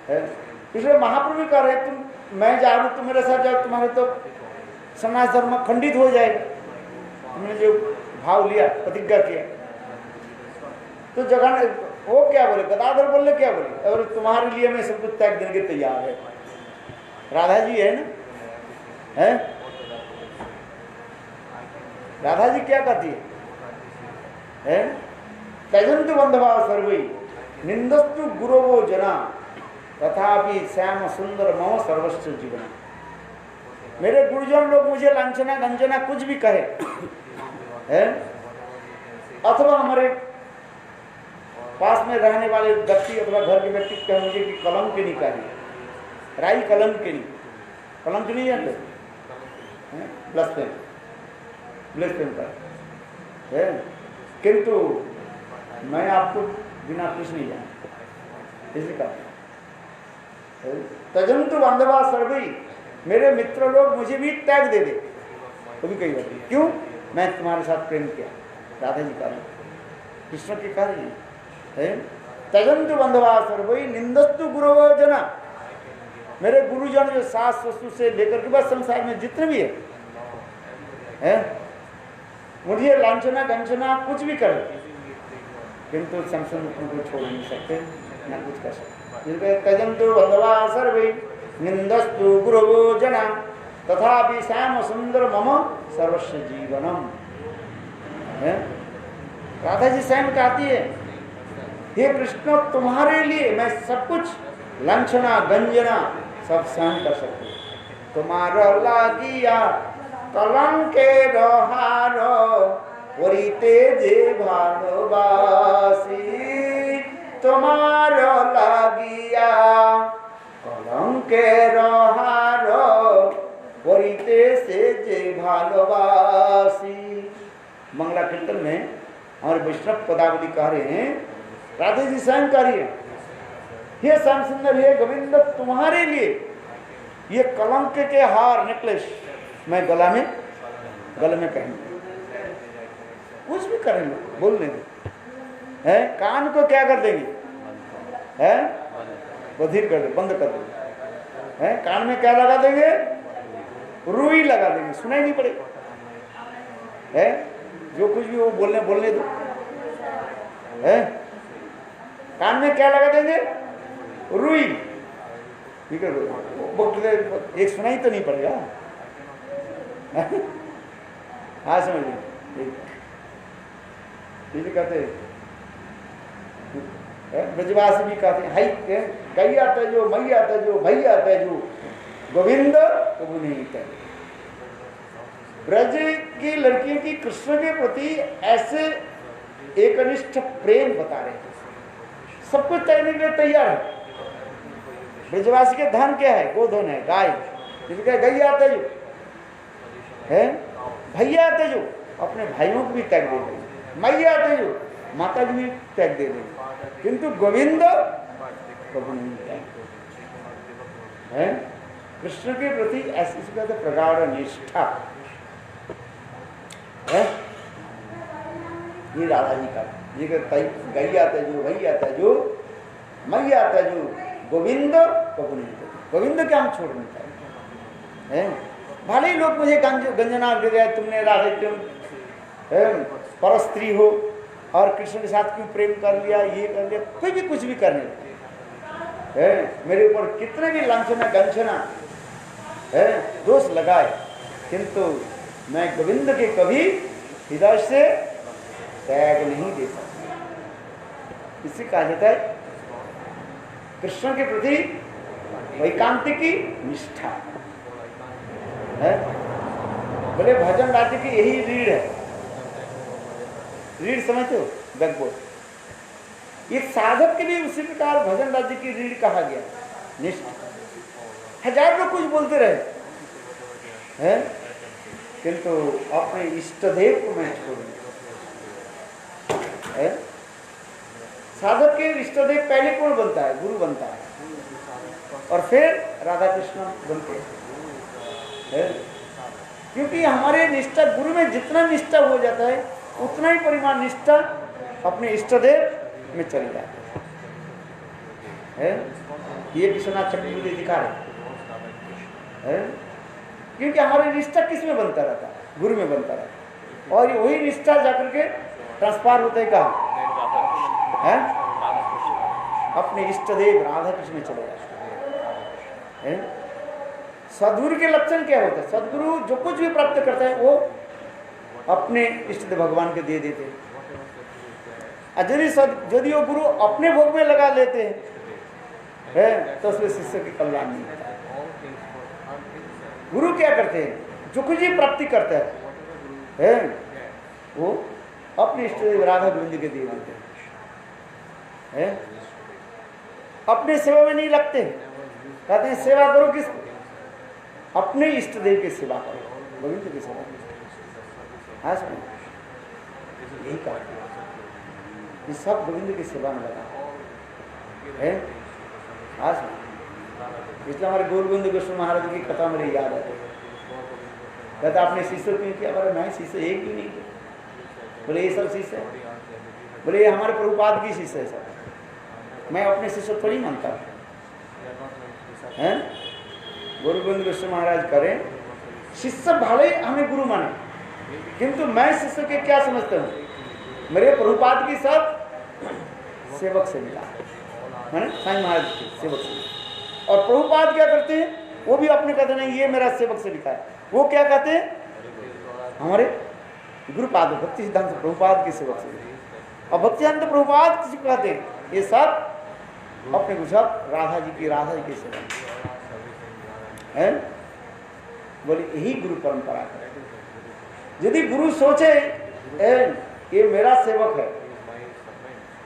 है। इसलिए महाप्रभु कह रहे तुम मैं जा रहा हूँ, तुम मेरे साथ जाओ, तुम्हारे तो संन्यास धर्म खंडित हो जाएगा। तुमने जो भाव लिया, प्रतिज्ञा किया, तो जगन्नाथ वो क्या बोले, गदाधर बोले क्या बोले, और तुम्हारे लिए मैं सब कुछ त्याग देने के तैयार है। राधा जी है ना, है राधा जी क्या कहती है, त्यजन्तु बंधवा सर्वै निंदस्तु गुरवो जना तथापि श्याम सुंदर मम सर्वस्व जीवन। मेरे गुरुजन लोग मुझे लांछना गंजना कुछ भी कहे है, अथवा हमारे पास में रहने वाले व्यक्ति अथवा घर के व्यक्ति कहे मुझे कि कलंक नहीं कहे, राई कलंक नहीं, कलंक नहीं जानते, ब्लसफेम कर है, किंतु मैं आपको बिना कुछ नहीं जानता, इसी का त्यजन्तु बांधवा सर्वै, मेरे मित्र लोग मुझे भी त्याग दे दे, तो भी कई बात, क्यों, मैं तुम्हारे साथ प्रेम किया। राधा जी का कृष्ण के कार्य है, त्यजन्तु बांधवा सर्वै निंदस्तु गुरवो जना, मेरे गुरुजन जो सास ससुर से लेकर के बस संसार में जितने भी है है। मुझे लांछना गंछना कुछ भी करे, किंतु संसद को छोड़ नहीं सकते, न कुछ कर सकते। त्यजन्तु बंधवा सर्वे निंदस्तु गुरवो जना तथापि श्याम सुंदर मम सर्वस्व जीवनम। राधा जी स्वयं कहती है, हे कृष्ण तुम्हारे लिए मैं सब कुछ लांछना गंजना सब सहन कर सकती हूँ। तुम्हारा लागिया कलंके रहारो परीते जे भालोबासी। तुम्हारा लागिया कलंके रहारो परीते से जे भालोबासी। मंगला कीर्तन में हमारे वैष्णव पदावली कह रहे हैं, राधे जी स्वयं कह रही है, हे श्याम सुंदर हे गोविंद तुम्हारे लिए ये कलंक के हार नेकलेस मैं गले में पहन, कुछ भी करेंगे, बोल देंगे, है कान को क्या कर देंगे, है बधिर कर देंगे, बंद कर देंगे, है कान में क्या लगा देंगे, रुई लगा देंगे, सुनाई नहीं पड़ेगा, है जो कुछ भी वो बोलने दो, है कान में क्या लगा देंगे, रुई, ठीक है, एक सुनाई तो नहीं पड़ेगा। हाँ समझिए, कहते ब्रजवासी भी कहते हैं, हाई गैया तजो मैया तजो भैया तजो गोविंद कबू नहीं तजो। ब्रज की लड़कियों की कृष्ण के प्रति ऐसे एकनिष्ठ प्रेम बता रहे हैं, सब कुछ तैरने के लिए तैयार है। ब्रजवासी के धन क्या है, गोधन है, गाय, जिसका गैया तजो है, भैया तजो अपने भाइयों को भी त्याग दे देंगे, मैया तजो माता को भी त्याग दे देंगे, किंतु गोविंद कबू नहीं त्याग है। कृष्ण के प्रति ऐसी प्रगाढ़ निष्ठा है। ये राधा जी का ये गैया तजो भैया तजो मैया तजो गोविंद कबू नहीं तजो, गोविंद क्या हम छोड़ नहीं पाए हैं। भले ही लोग मुझे गंजना दे दिया, तुमने राधे तुम पर स्त्री हो और कृष्ण के साथ क्यों प्रेम कर लिया, ये कर लिया, कोई भी कुछ भी करने है, मेरे ऊपर कितने भी लांछना गंछना है दोष लगाए, किंतु मैं गोविंद के कभी हृदय से त्याग नहीं दे सकता। इसी कहा जाता है कृष्ण के प्रति वैकांतिकी निष्ठा है। बोले भजन राज्य की यही रीढ़ है, रीढ़ समझते हो, बैकबोर्ड। एक साधक के लिए उसी प्रकार भजन राज्य की रीढ़ कहा गया, निष्ठा। हजार लोग कुछ बोलते रहे हैं, किंतु अपने इष्ट देव को मैं छोड़ दूं। साधक के इष्ट देव पहले कौन बनता है, गुरु बनता है, और फिर राधा कृष्ण बनते हैं। क्योंकि हमारे निष्ठा गुरु में जितना निष्ठा हो जाता है उतना ही परिमाण निष्ठा अपने इष्ट देव में चली जाती है। ये विश्वनाथ चक्रवर्ती दिखा रहे हैं, क्योंकि हमारी निष्ठा किस में बनता रहता है, गुरु में बनता रहता है, और वही निष्ठा जाकर के ट्रांसफर होता है कहाँ है, अपने इष्ट देव राधा कृष्ण में चले जाते हैं। सदगुरु के लक्षण क्या होता है, सदगुरु जो कुछ भी प्राप्त करता है वो अपने इष्ट देव भगवान के दे देते हैं। यदि वो गुरु अपने भोग में लगा लेते हैं तो उसमें शिष्य की कल्याण नहीं होता। गुरु क्या करते हैं, जो कुछ भी प्राप्ति करता है वो अपने इष्ट देव राधा गोविंद के दे देते हैं। अपने सेवा में नहीं लगते, कहते हैं सेवा करो किस, अपने इष्ट देव की सेवा करो, गोविंद की सेवा करो। हाँ सुनो, यही कहा ये सब गोविंद की सेवा में लगा है। हाँ सुनो, इसलिए हमारे गौर गोविंद गोस्वामी महाराज की कथा मेरी याद आती है। कहते आपने शिष्य क्यों किया, बोले मैं शिष्य एक भी नहीं किया। बोले ये सब शिष्य है, बोले ये हमारे प्रभुपाद की शिष्य है सब, मैं अपने शिष्य थोड़ी मानता है। गुरु गोविंद गोस्वामी महाराज करें शिष्य भले हमें गुरु माने, किंतु मैं शिष्य के क्या समझता हूँ, मेरे प्रभुपाद की सब सेवक से मिला है ना, साईं महाराज के सेवक से। और प्रभुपाद क्या करते हैं, वो भी अपने कहते नहीं ये मेरा सेवक से लिखा है, वो क्या कहते हैं हमारे गुरुपाद भक्ति सिद्धांत प्रभुपाद के सेवक से। और भक्ति सिद्धांत प्रभुपाद किसी को कहते हैं, ये सब अपने को सब राधा जी के सेवक है। बोले यही गुरु परंपरा है। यदि गुरु सोचे ये मेरा सेवक है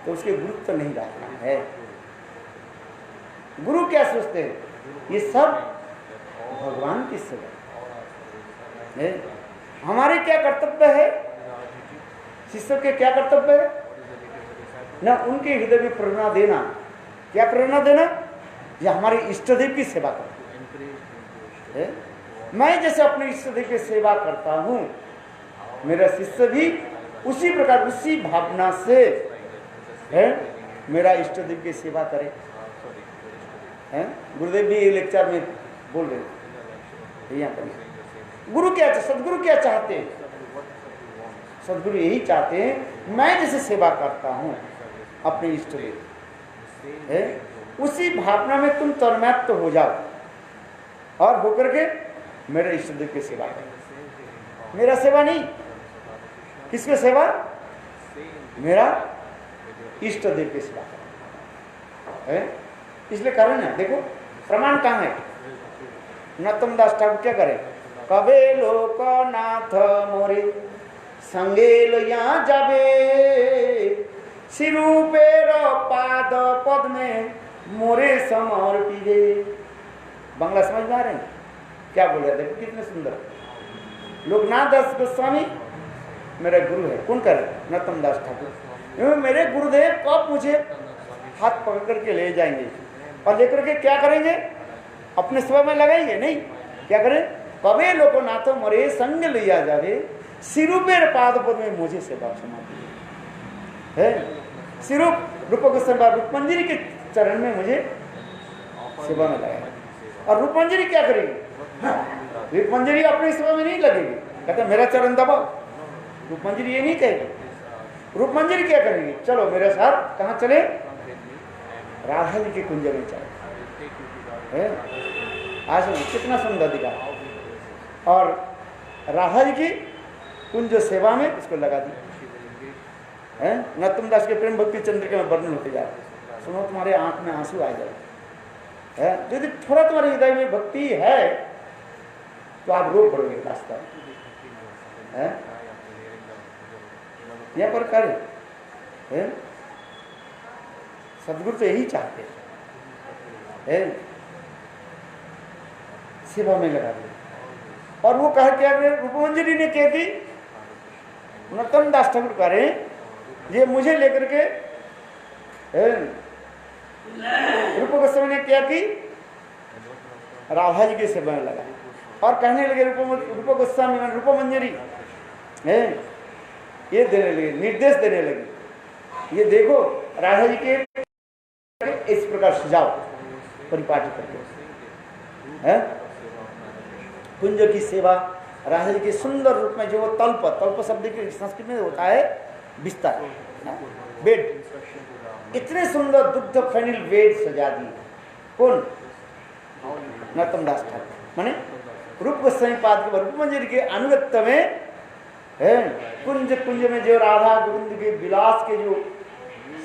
तो उसके गुरु तो नहीं रहता है। गुरु क्या सोचते हैं, ये सब भगवान की सेवा है। हमारे क्या कर्तव्य है, शिष्य के क्या कर्तव्य है ना, उनके हृदय में प्रेरणा देना। क्या प्रेरणा देना, ये हमारे इष्ट देव की सेवा करते हैं। मैं जैसे अपने इष्ट देव की सेवा करता हूँ, मेरा शिष्य भी उसी प्रकार उसी भावना से है मेरा इष्ट देव की सेवा करे हैं। गुरुदेव भी ये लेक्चर में बोल रहे हैं यहाँ पर। गुरु क्या, सदगुरु क्या चाहते हैं, सदगुरु यही चाहते हैं मैं जैसे सेवा करता हूँ अपने इष्ट देव है, उसी भावना में तुम तन्मयत्व हो जाओ और होकर के मेरे इष्ट देव की सेवा करो। मेरा सेवा नहीं, किसकी सेवा, मेरा इष्ट देव की सेवा है। इसलिए कारण है, देखो प्रमाण कहाँ है। नरोत्तम दास ठाकुर क्या करे, कबे लोक नाथ मोरे संगे लइया जाबे, सिरूपेर पाद पद में मोरे समर्पिबे। बांग्ला समझ में आ रहे हैं क्या बोल रहे, देखो कितने सुंदर। लोकनाथ दास गोस्वामी मेरा गुरु है, कौन कर नरोत्तम दास ठाकुर। मेरे गुरुदेव कब मुझे हाथ पकड़ करके ले जाएंगे और लेकर के क्या करेंगे, अपने सेवा में लगाएंगे, नहीं क्या करें, कबे लोको नाथ मरे संग लिया जावे, सिरूपेर पाद पद में मुझे सेवा समाप्ति है। सिरूप रूप गोस्वामी रूप मंजरी के चरण में मुझे सेवा में लगाएगा। और रूप मंजरी क्या करेगी, रूप मंजरी अपनी सेवा में नहीं लगेगी, कहते मेरा चरण दबाओ। रूप मंजरी ये नहीं कहेगी। रूप मंजरी क्या करेगी, चलो मेरे साथ कहाँ चले, राधा जी के कुंज में चले। आज कितना सुंदर दिखा। और राधा जी की कुंज सेवा में इसको लगा दी है। नरोत्तम दास के प्रेम भक्ति चंद्रिका में वर्णन होते जा रहे, सुनो तुम्हारे आंख में आंसू आ जाए है। यदि थोड़ा तुम्हारे हृदय में भक्ति है तो आप रो पड़ोगे रास्ता है। यह पर कार्य सदगुरु तो यही चाहते हैं, सेवा में लगा दिया। और वो कह क्या रूपमंजरी ने कह दी, नरोत्तम दास ठाकुर करें ये मुझे लेकर के रूप गोस्वामी ने क्या की, राधा जी की सेवा में लगा और कहने लगे रूप गोस्वामी रूपमंजरी है, ये देने लगे, निर्देश देने लगे, ये देखो राधा जी के इस प्रकार सजाओ परिपाटी करके है। कुंज की सेवा राधा जी के सुंदर रूप में, जो तल्प शब्द की संस्कृत में होता है बिस्तर, बेड, इतने सुंदर दुग्ध फैनिल बेड सजा दी। कौन, नरोत्तम दास ठाकुर माने रूप गोस्वामी पाद के रूप मंजरी के अनुगत्य में है। कुंज में जो राधा गोविंद के विलास के जो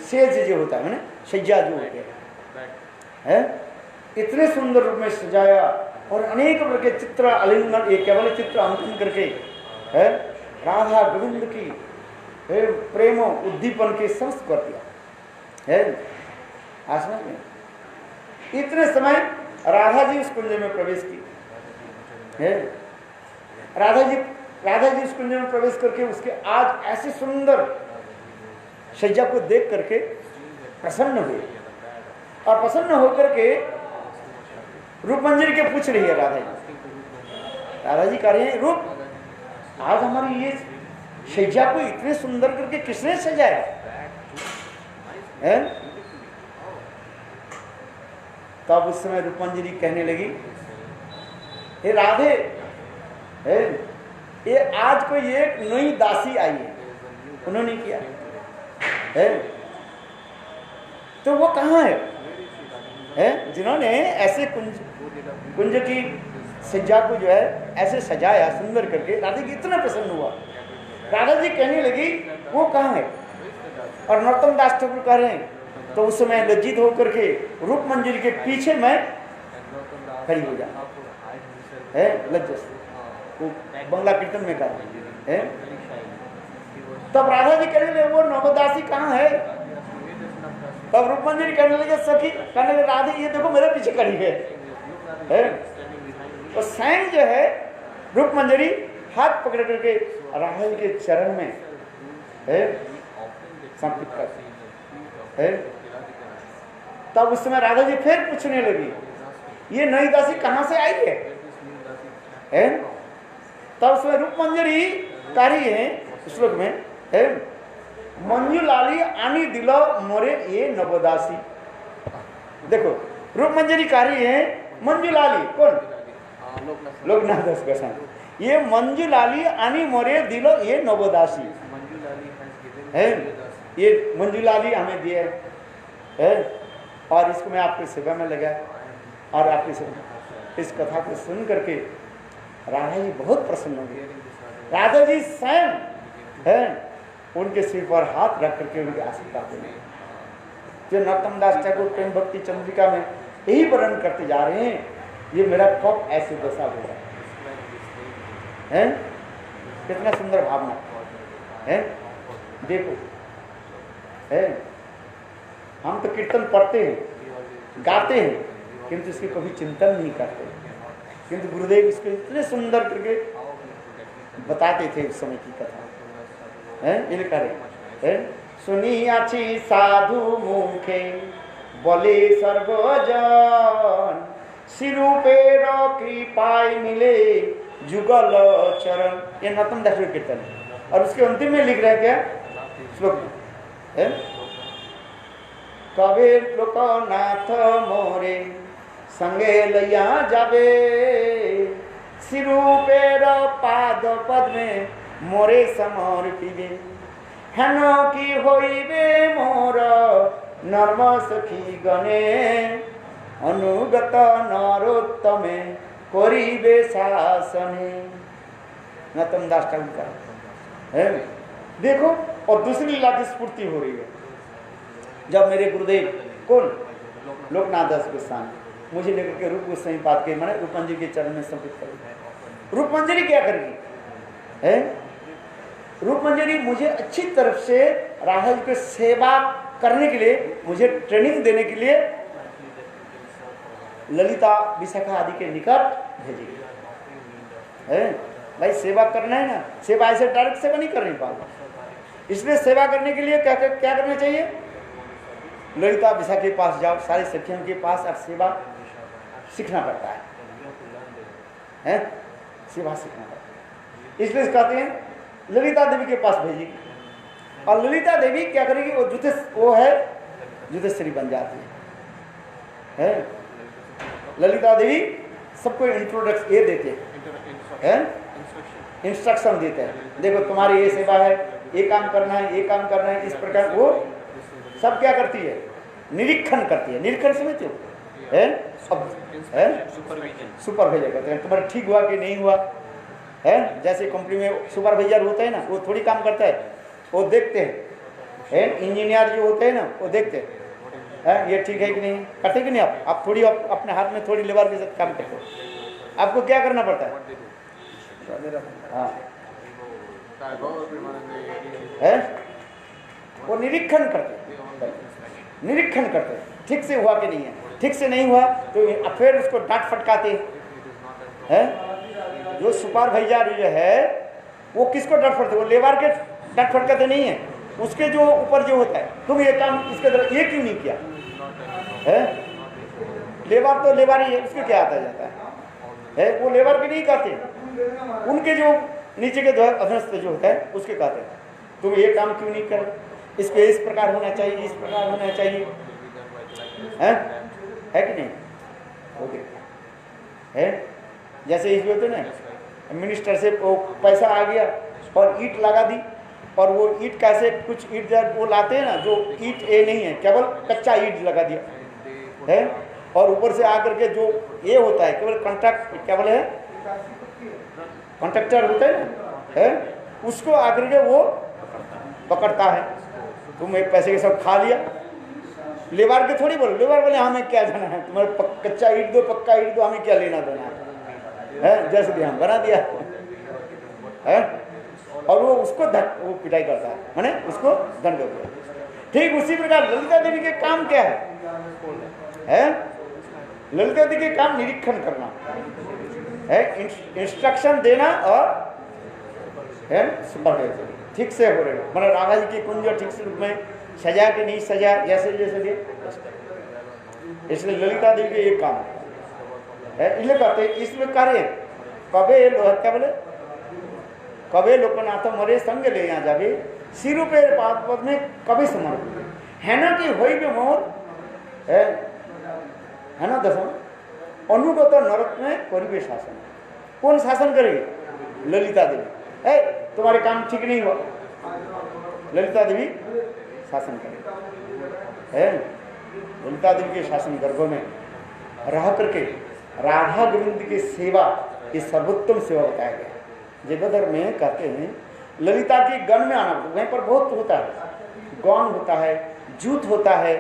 सेज जो होता है मैंने सज्जा जो होते हैं, इतने सुंदर रूप में सजाया और अनेक प्रकार के चित्र आलिंगन, ये केवल चित्र अंकन करके है राधा गोविंद की प्रेम उद्दीपन के समस्त कर दिया है। आसमान में इतने समय राधा जी उस कुंज में प्रवेश की है। राधा जी उस कुंज में प्रवेश करके उसके आज ऐसे सुंदर सज्जा को देख करके प्रसन्न हुए और प्रसन्न होकर के रूपमंजरी के पूछ रही है राधा जी कह रहे हैं, रूप आज हमारी ये सज्जा को इतने सुंदर करके किसने सजाया है। तब उस समय रूपमंजरी कहने लगी, हे राधे है ये आज कोई एक नई दासी आई है, उन्होंने किया है, तो वो कहाँ है जिन्होंने ऐसे कुंज की सज्जा को जो है ऐसे सजाया सुंदर करके, राधा जी इतना प्रसन्न हुआ। राधा जी कहने लगी वो कहाँ है, और नरोत्तम दास ठाकुर कह रहे हैं तो उस समय लज्जित होकर के रूप मंजरी के पीछे मैं खड़ी हो जाऊं है, लज्जा से वो बंगला कीर्तन में कहा है। तब राधा जी कहने लगे वो नवदासी कहाँ है, तब रूप मंजरी कहने लगे सखी, कहने लगे राधे ये देखो मेरे पीछे खड़ी है। तो स्वयं जो है रूप मंजरी हाथ पकड़ करके राधा जी के चरण में है समर्पित करते है। तब उस समय राधा जी फिर पूछने लगी ये नई दासी कहाँ से आई है? तब उसमें रूप मंजरी कारी है श्लोक में है, मंजू लाली आनी दिलो मोरे ये नवदासी। देखो रूप मंजरी कारी है, मंजू लाली कौन, लोकनाथ दास गोसाई, ये मंजू लाली आनी मोरे दिलो ये नवदासी है, ये मंजू लाली हमें दिए है, और इसको मैं आपकी सेवा में लगा, और आपकी इस कथा को सुन करके राधा जी बहुत प्रसन्न हो गए। राधा जी स्वयं है उनके सिर पर हाथ रख करके उनके आशीर्वाद देंगे। जो नरोत्तम दास ठाकुर प्रेम भक्ति चंद्रिका में यही वर्णन करते जा रहे हैं, ये मेरा कब ऐसे दशा हुआ है, कितना सुंदर भावना है। देखो है हम तो कीर्तन पढ़ते हैं गाते हैं किंतु इसके कभी चिंतन नहीं करते, किंतु गुरुदेव इसको इतने सुंदर करके बताते थे उस समय की कथा है। ये लिखा है सुनी आछि साधु मुखे बोले सर्वजन सिरूपेर कृपाय मिले जुगल चरण, ये नरोत्तम दास कीर्तन है। और उसके अंतिम में लिख रहे हैं क्या श्लोक है, कबे लोकनाथ मोरे संगे लैया जाबे सिरूपेर पाद पद्मे मोरे समर्पिबे हेन की होइबे मोर नर्म सखी गणे अनुगत नरोत्तमे करिबे शासने। नरोत्तम दास ठाकुर का है। देखो और दूसरी लीला की स्फूर्ति हो रही है, जब मेरे गुरुदेव कौन लोकनाथ दास गोस्वामी मुझे लेकर के रूप गोस्वामी पाद के मैंने रूप मंजरी के चरण में समर्पित करेगी। रूप मंजरी क्या करेगी है, रूप मंजरी मुझे अच्छी तरफ से राधा जी की सेवा करने के लिए, मुझे ट्रेनिंग देने के लिए ललिता विशाखा आदि के निकट भेजेगी है। भाई सेवा करना है ना, सेवा ऐसे डायरेक्ट सेवा नहीं कर नहीं पाऊंगा, इसलिए सेवा करने के लिए क्या क्या करना चाहिए, ललिता विशाखा के पास जाओ, सारे सखियों के पास अब सेवा सीखना पड़ता है सेवा सीखना पड़ता है। इसलिए कहते हैं ललिता देवी के पास भेजेगी, और ललिता देवी क्या करेगी, वो है युधिष्ठिरी बन जाती है। ललिता देवी सबको इंट्रोडक्शन ये देते हैं, इंस्ट्रक्शन देते हैं, देखो तुम्हारी ये सेवा है, ये काम करना है, ये काम करना है, इस प्रकार वो सब क्या करती है, निरीक्षण करती है। निरीक्षण समझते हो है, सुपरवाइजर कहते हैं, तुम्हारा ठीक हुआ कि नहीं हुआ है। जैसे कंपनी में सुपरवाइजर होता है ना, वो थोड़ी काम करता है, वो देखते हैं, इंजीनियर जो होते हैं ना वो देखते हैं ये ठीक है कि नहीं, करते कि नहीं आप थोड़ी अपने हाथ में थोड़ी लेबर के साथ काम करते हो, आपको क्या करना पड़ता है वो निरीक्षण करते, निरीक्षण करते ठीक से हुआ कि नहीं है, ठीक से नहीं हुआ तो फिर उसको डांट फटकाते हैं। जो सुपरवाइजर जो है वो किसको डांट फटकाते, वो लेबर के डांट फटकाते नहीं है, उसके जो ऊपर जो होता है, तुम ये काम इसके तरह ये क्यों नहीं किया है। लेबर तो लेबर ही है, उसके क्या आता जाता है, वो लेबर के नहीं कहते, उनके जो नीचे के जो अधीनस्थ जो होता है उसके कहते हैं तुम ये काम क्यों नहीं कर, इसको इस प्रकार होना चाहिए, इस प्रकार होना चाहिए है कि नहीं, वो देखता है। जैसे इसमें होते ना मिनिस्टर से वो पैसा आ गया और ईंट लगा दी, और वो ईंट कैसे, कुछ ईंट जब वो लाते हैं ना जो ईंट ये नहीं है, केवल कच्चा ईंट लगा दिया है, और ऊपर से आकर के जो ये होता है केवल कॉन्ट्रैक्ट, केवल है कॉन्ट्रैक्टर होता है ना, है उसको आकर के वो पकड़ता है। तुम एक पैसे के सब खा लिया, लेबर के थोड़ी बोलो, लेबर बोले हमें क्या जाना है, तुम्हारे कच्चा ईंट दो पक्का ईंट दो, हमें क्या लेना देना है, जैसे भी हम बना दिया है, और वो उसको वो पिटाई करता है, माने उसको दंड होता है। ठीक उसी प्रकार ललिता देवी के काम क्या है? ललिता देवी के काम निरीक्षण करना है, इंस्ट्रक्शन देना और है सुपरवाइजर ठीक से हो रहे हो, मतलब राधा जी की कुंज ठीक से रूप में सजा के नहीं सजा, जैसे जैसे दे, इसलिए ललिता देवी के ये काम है। इसलिए कहते इसमें कार्य कबे क्या बोले, कबे लोकनाथ मरे संग ले यहाँ जावे सिरु पे पाद पद में कभी समर्पण है ना कि होई भी मोर है ना दसम अनुगत नरक में परिवेश शासन। कौन शासन करेगी? ललिता देवी। तुम्हारे काम ठीक नहीं हो, ललिता देवी शासन करेगी। है ललिता देवी के शासन गर्भ में रह करके राधा गोविंद की सेवा ये सर्वोत्तम सेवा बताया गया। जगधर में कहते हैं ललिता की गण में आना, वहीं पर बहुत होता है, गौन होता है, जूत होता है,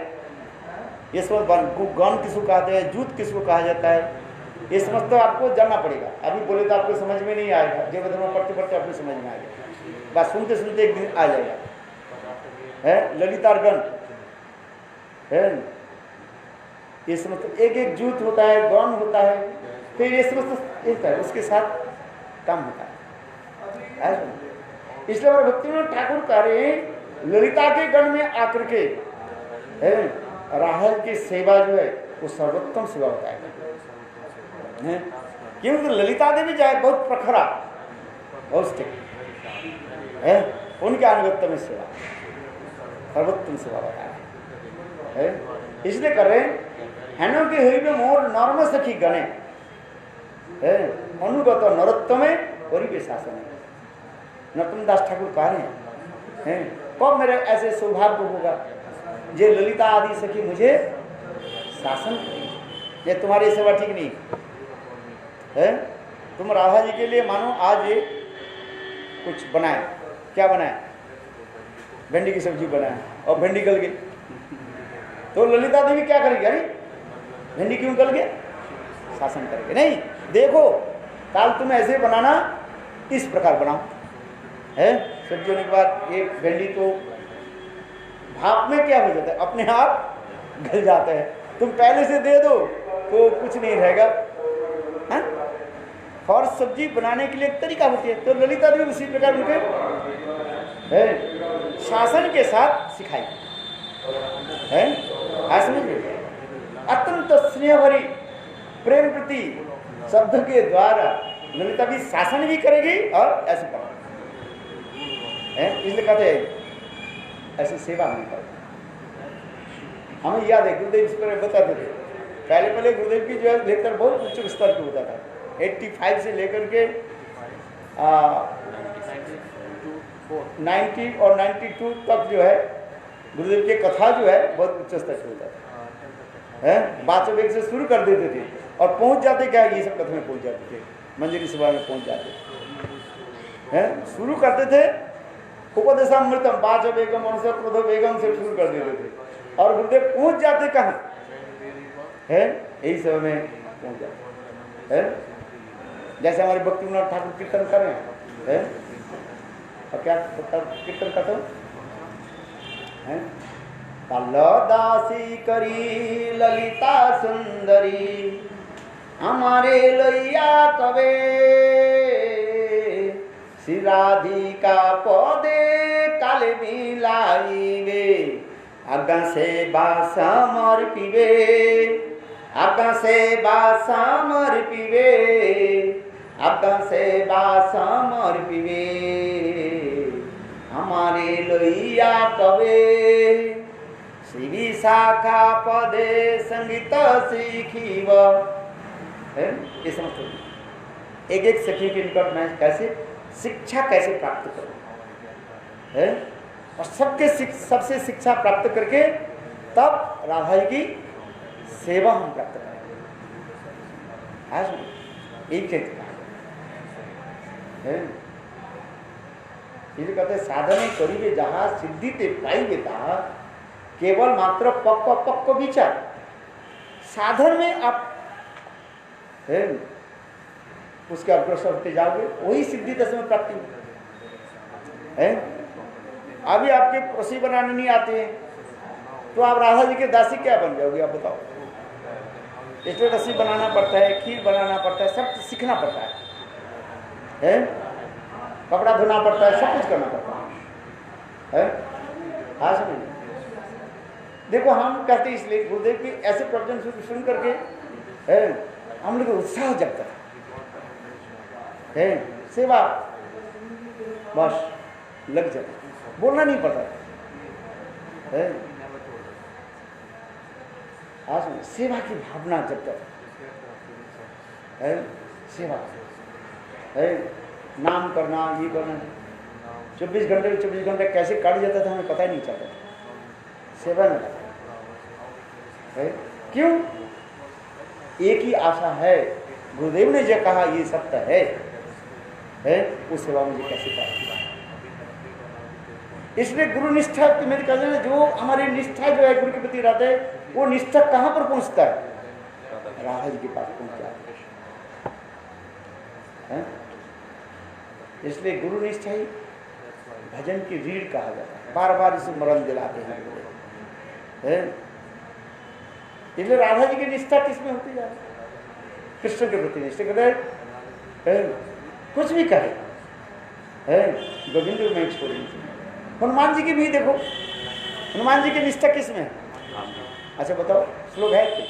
ये सब गौन किसको कहते हैं, जूत किसको कहा जाता है, ये समझ तो आपको जानना पड़ेगा। अभी बोले तो आपको समझ में नहीं आएगा, जगधर में पढ़ते पढ़ते आपको समझ में आएगा, बस सुनते सुनते एक दिन आ जाएगा। है ललिता गण है, ये समझ एक एक जूत होता है, गौन होता है, फिर ये समझ एक है उसके साथ काम होता है। इसलिए हमारे भक्तिविनोद ठाकुर कह रहे हैं ललिता के गण में आकर के है राहल की सेवा जो है वो सर्वोत्तम सेवा बताएगा। क्योंकि ललिता देवी जो है बहुत प्रखरा, बहुत है, उनके अनुगत्य में सेवा सर्वोत्तम सेवा बताया है। इसलिए कर रहे हैं नो कि हुई मोर नॉर्म सखी गणे है अनुगत नरोत्तम में परिवेश शासन है। नरोत्तम दास ठाकुर कह रहे हैं कब मेरे ऐसे सौभाग्य होगा ये ललिता आदि सखी मुझे शासन करेगी। ये तुम्हारी सेवा ठीक नहीं है, तुम राधा जी के लिए मानो आज ये कुछ बनाए, क्या बनाए, भिंडी की सब्जी बनाए और भिंडी गल गई, तो ललिता देवी क्या करेगी? अरे भिंडी क्यों गल गई? शासन करेगी नहीं, देखो काल तुम ऐसे बनाना, इस प्रकार बनाओ है। सब्जी होने के बाद ये भिंडी तो भाप में क्या हो जाता है, अपने आप गल जाता है, तुम पहले से दे दो तो कुछ नहीं रहेगा। है और सब्जी बनाने के लिए एक तरीका होती है, तो ललिता देवी उसी प्रकार उनके है शासन के साथ सिखाई है। समझ में अत्यंत स्नेह भरी प्रेम प्रति शब्द के द्वारा ललिता भी शासन भी करेगी और ऐसे करेगी। इसलिए कहते हैं ऐसी सेवा नहीं करती। हमें याद है गुरुदेव इस पर बताते थे, पहले गुरुदेव की जो है लेक्चर बहुत उच्च स्तर पे होता था, 85 से लेकर के 90 और 92 तक जो है गुरुदेव की कथा जो है बहुत उच्च स्तर पे होता था। है बातों एक से शुरू कर देते थे और पहुंच जाते क्या ये सब कथा में पहुंच जाते थे, मंजरी सभा में पहुंच जाते हैं, शुरू करते थे उपदेशामृतम बाच बेगम मनुष्य क्रोध बेगम से शुरू कर देते थे और गुरुदेव पहुंच जाते कहाँ है, यही समय में पहुंच जाते है। जैसे हमारे भक्तिविनोद ठाकुर कीर्तन कर रहे हैं है? और क्या कीर्तन करते हैं, दासी करी ललिता सुंदरी हमारे लैया कवे श्री राधिका पदे काले मिलाइबे आज्ञा से बासमर पीबे आज्ञा से बासमर पीबे आज्ञा से बासमर पीबे हमारे लैया कवे श्री विशाखा पदे संगीत सीखीब है। ये समझते एक एक सखी के निकट मैं कैसे शिक्षा कैसे प्राप्त करूं, है? और सबसे शिक्षा प्राप्त करके तब राधा जी की सेवा हम प्राप्त करेंगे। आज एक चीज है, इसलिए कहते साधने करीबे जहाँ सिद्धि ते पाइबे ता केवल मात्र पक्क विचार। साधन में आप है उसके अग्रसर होते जाओगे, वही सिद्धि दशा में प्राप्ति है। अभी आपके रसोई बनाने नहीं आते हैं तो आप राधा जी के दासी क्या बन जाओगे, आप बताओ। इसलिए रसोई बनाना पड़ता है, खीर बनाना पड़ता है, सब सीखना पड़ता है, कपड़ा धोना पड़ता है, सब कुछ करना पड़ता है। हाँ समझिए। देखो हम कहते इसलिए गुरुदेव की ऐसे प्रवचन सुन करके हम लोग उत्साह जगता है, सेवा बस लग जाता, बोलना नहीं पड़ता है। आज सेवा की भावना जगता है, सेवा है, नाम करना, ये करना। 24 घंटे कैसे काट जाता था हमें पता ही नहीं चलता, सेवा में है। क्यों? एक ही आशा है, गुरुदेव ने जो कहा ये सत्य है उस सेवा मुझे कैसे प्राप्त। इसलिए गुरु निष्ठा में कहते हैं, जो हमारी निष्ठा जो है गुरु के प्रति रहता है, वो निष्ठा कहाँ पर पहुंचता है? राधा जी के पास पहुंच जाता है। इसलिए गुरु निष्ठा ही भजन की रीढ़ कहा जाता है, बार बार इसे मरण दिलाते हैं। इसलिए राधा जी की निष्ठा किसमें होती जा रही है? कृष्ण के प्रति निष्ठा कहते हैं, कुछ भी कहे गोविंद में छोड़ेंगे। हनुमान जी की भी देखो, हनुमान जी की निष्ठा किसमें है? अच्छा बताओ, श्लोक है कि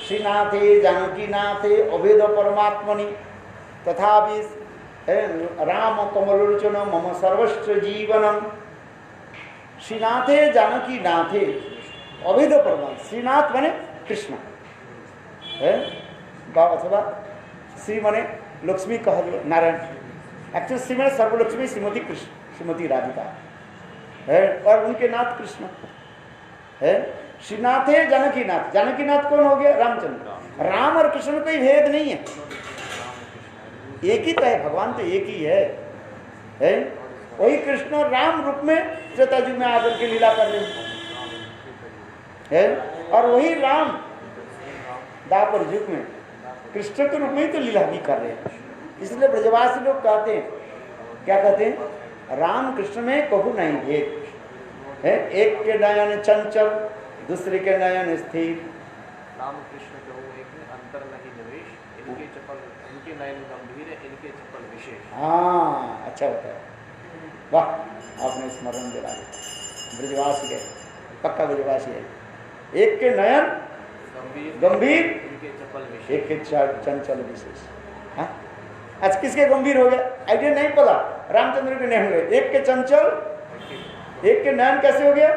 श्रीनाथे जानकी नाथे अभेद परमात्मनि तथापि राम कमलोचन मम सर्वस्व जीवनम। श्रीनाथे जानकी नाथे अभेद परमात्मा। श्रीनाथ माने कृष्ण है, अथवा श्री माने लक्ष्मी कह दो, नारायण। एक्चुअली श्री माने सर्वलक्ष्मी श्रीमती कृष्ण, श्रीमती राधिका है, और उनके नाथ कृष्ण है। श्रीनाथ है जानकी नाथ। जानकी नाथ कौन हो गया? रामचंद्र। राम और कृष्ण में कोई भेद नहीं है, एक ही तो है, भगवान तो एक ही है। वही कृष्ण राम रूप में त्रेता युग में आकर के लीला कर रहे हैं, और वही राम द्वापर युग में कृष्ण के रूप में ही तो लीला भी कर रहे हैं। इसलिए ब्रजवासी लोग कहते हैं, क्या कहते हैं? राम कृष्ण में कहू नहीं भेद है, एक के नयन चंचल दूसरे के नयन स्थिर। राम कृष्ण कहू एक में अंतर नहीं निवेश, इनके चपल इनके नयन गंभीर है, इनके चपल विशेष। हाँ अच्छा बताया, वाह आपने स्मरण दिला दिया। ब्रजवासी है, पक्का ब्रजवासी है। एक के नयन गंभीर, इनके चपल विशेष, एक के चंचल विशेष। हाँ आज किसके गंभीर हो गया? आइडिया नहीं पता, रामचंद्र के नहीं हुए। एक के चंचल, एक के नयन कैसे हो गया?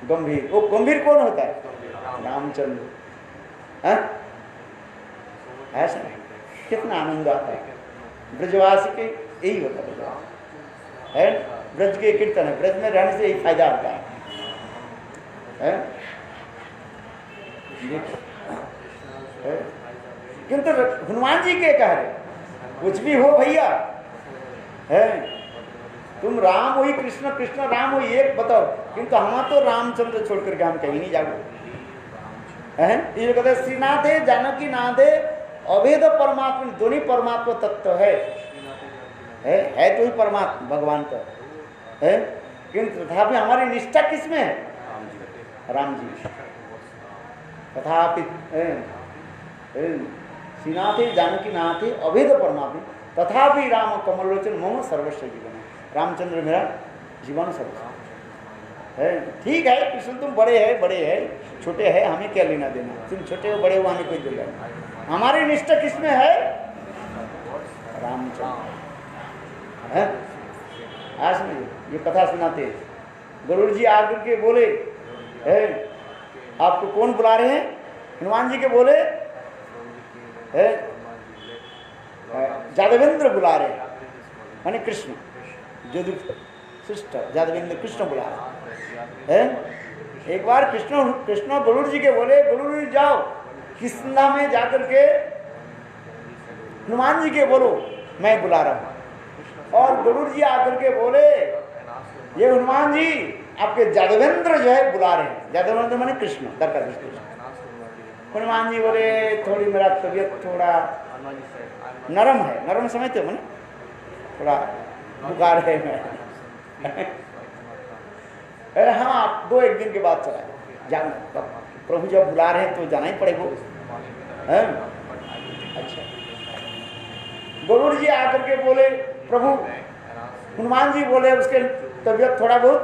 गंभीर। वो गंभीर कौन होता है? रामचंद्र। ऐसा कितना आनंद आता है ब्रजवासी के, यही होता है। ब्रज के कीर्तन है, ब्रज में रहने से यही फायदा होता है। किंतु हनुमान जी के कह रहे कुछ भी हो भैया है, तुम राम वही कृष्ण, कृष्ण राम वही एक, बताओ। किंतु हम तो रामचंद्र छोड़ करके हम कहीं नहीं जाओगे। ये कहते श्रीनाथ है जानकी नाथ है अभेद परमात्मा, दोनों परमात्मा तत्व है तो ही परमात्मा भगवान तो है। किंतु तथापि हमारी निष्ठा किसमें है? राम जी। तथापि श्रीनाथे जानकी नाथे अभेद परमात्मा तथापि राम कमलोचन मम सर्वस्व जीवन। रामचंद्र मेरा जीवन सर्वस्व है। ठीक है कृष्ण तुम बड़े हैं छोटे हैं, हमें क्या लेना देना? तुम छोटे हो बड़े हो हमें कोई देना। हमारी निष्ठा किसमें है? रामचंद्र है। आज में ये कथा सुनाते गुरु जी आकर के बोले आपको कौन बुला रहे हैं? हनुमान जी के बोले जादवेंद्र बुला रहे हैं, माने कृष्ण जदु सिस्टर जादवेंद्र कृष्ण बुला रहे हैं। एक बार कृष्ण गरुड़ जी के बोले, गरुड़ जी जाओ किसना में जाकर के हनुमान जी के बोलो मैं बुला रहा हूं। और गरुड़ जी आकर के बोले, ये हनुमान जी आपके जादवेंद्र जो है बुला रहे हैं। जादवेंद्र माने कृष्ण, दरका कृष्ण। हनुमान जी बोले थोड़ी मेरा तबीयत थोड़ा नरम है, नरम समझते हो मैंने, थोड़ा बुखार है मैं हाँ 2-1 दिन के बाद चला जाना, प्रभु जब बुला रहे हैं तो जाना ही पड़ेगा। अच्छा, गरुड़ जी आकर के बोले प्रभु, हनुमान जी बोले उसके तबीयत थोड़ा बहुत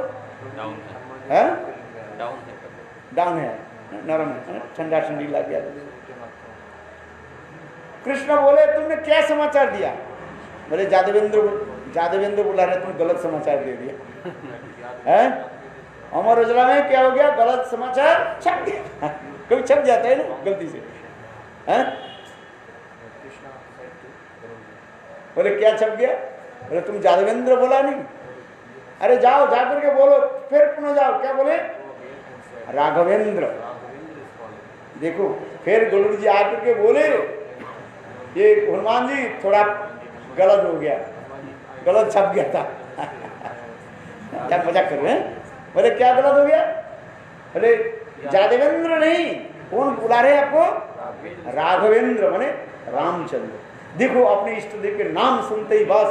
डाउन है, नरम है, ठंडा ठंडी लग गया। कृष्ण बोले तुमने क्या समाचार दिया? बोले जादवेंद्र बुला रहे, तुम गलत समाचार दे दिया है। अमर उजला में क्या हो गया, गलत समाचार छप गया। कभी छप जाता है ना गलती से, हैं? बोले क्या छप गया? बोले तुम जादवेंद्र बोला नहीं। अरे जाओ जाकर के बोलो, फिर पुनः जाओ, क्या बोले? राघवेंद्र। देखो फिर गरुड़ जी आकर के बोले, ये हनुमान जी थोड़ा गलत हो गया, गलत छप गया था क्या मजाक कर रहे हैं? बोले क्या गलत हो गया? बोले जादवेंद्र नहीं, कौन बुला रहे आपको? राघवेंद्र माने रामचंद्र। देखो अपने इष्ट देव के नाम सुनते ही बस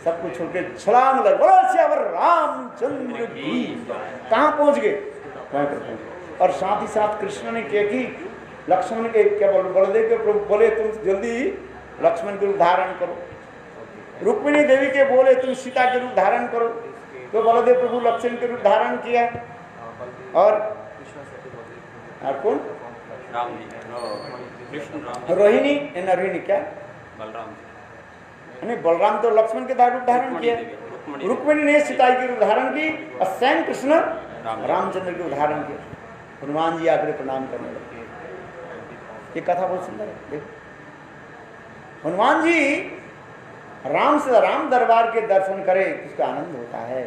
सब कुछ छोड़ के छलांग लग, बोलो श्यावर रामचंद्र की। कहाँ पहुंच गए? और साथ ही साथ कृष्ण ने क्या कि लक्ष्मण के क्या बोल, बलदेव के प्रभु बोले तुम जल्दी लक्ष्मण के रूप धारण करो। रुक्मिणी देवी के बोले तुम सीता के रूप धारण करो, तो बलदेव प्रभु लक्ष्मण के रूप धारण किया। और कौन? रोहिणी रोहिणी क्या नहीं, बलराम तो लक्ष्मण के रूप धारण किया, रुक्मिणी ने सीता के रूप धारण की, और स्वयं कृष्ण रामचंद्र के रूप धारण किया। हनुमान जी आकर प्रणाम करने लगे। ये कथा बहुत सुंदर है। देखो हनुमान जी राम दरबार के दर्शन करे उसका आनंद होता है,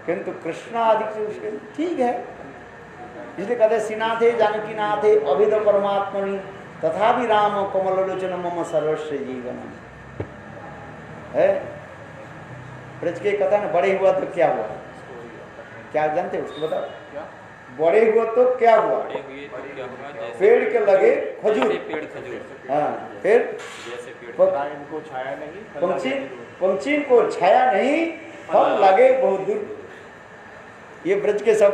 किंतु कृष्ण आदि से उसके ठीक है, इसलिए कहते श्रीनाथे जानकी नाथे अभिद परमात्मनि तथा भी राम कमलोचन मम सर्वस्व जीवन है। ब्रज के कथा न बड़े हुआ तो क्या हुआ, क्या जानते हो उसको बताओ? बड़े हुआ तो क्या हुआ? पेड़ के लगे खजूर, हाँ फिर इनको छाया नहीं, पंछी को छाया नहीं, फल लगे बहुत दूर। ये ब्रज के सब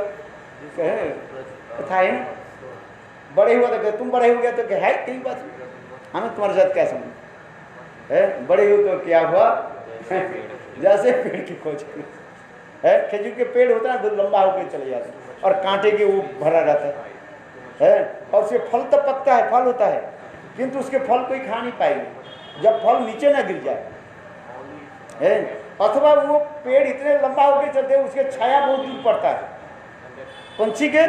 कथा है ना। बड़े हुआ तो तुम बड़े हो गया तो क्या है, कई बात हमें तुम्हारे साथ क्या समझ है? बड़े हुए तो क्या हुआ जैसे पेड़ की खोज है, खजूर के पेड़ होता है तो लंबा होकर चले जाते हैं और कांटे के वो भरा रहता है, और उसके फल तो पकता है, फल होता है, किंतु उसके फल कोई खा नहीं पाएंगे जब फल नीचे ना गिर जाए है। अथवा वो पेड़ इतने लंबा होकर चलते हैं उसके छाया बहुत दूर पड़ता है। पंछी के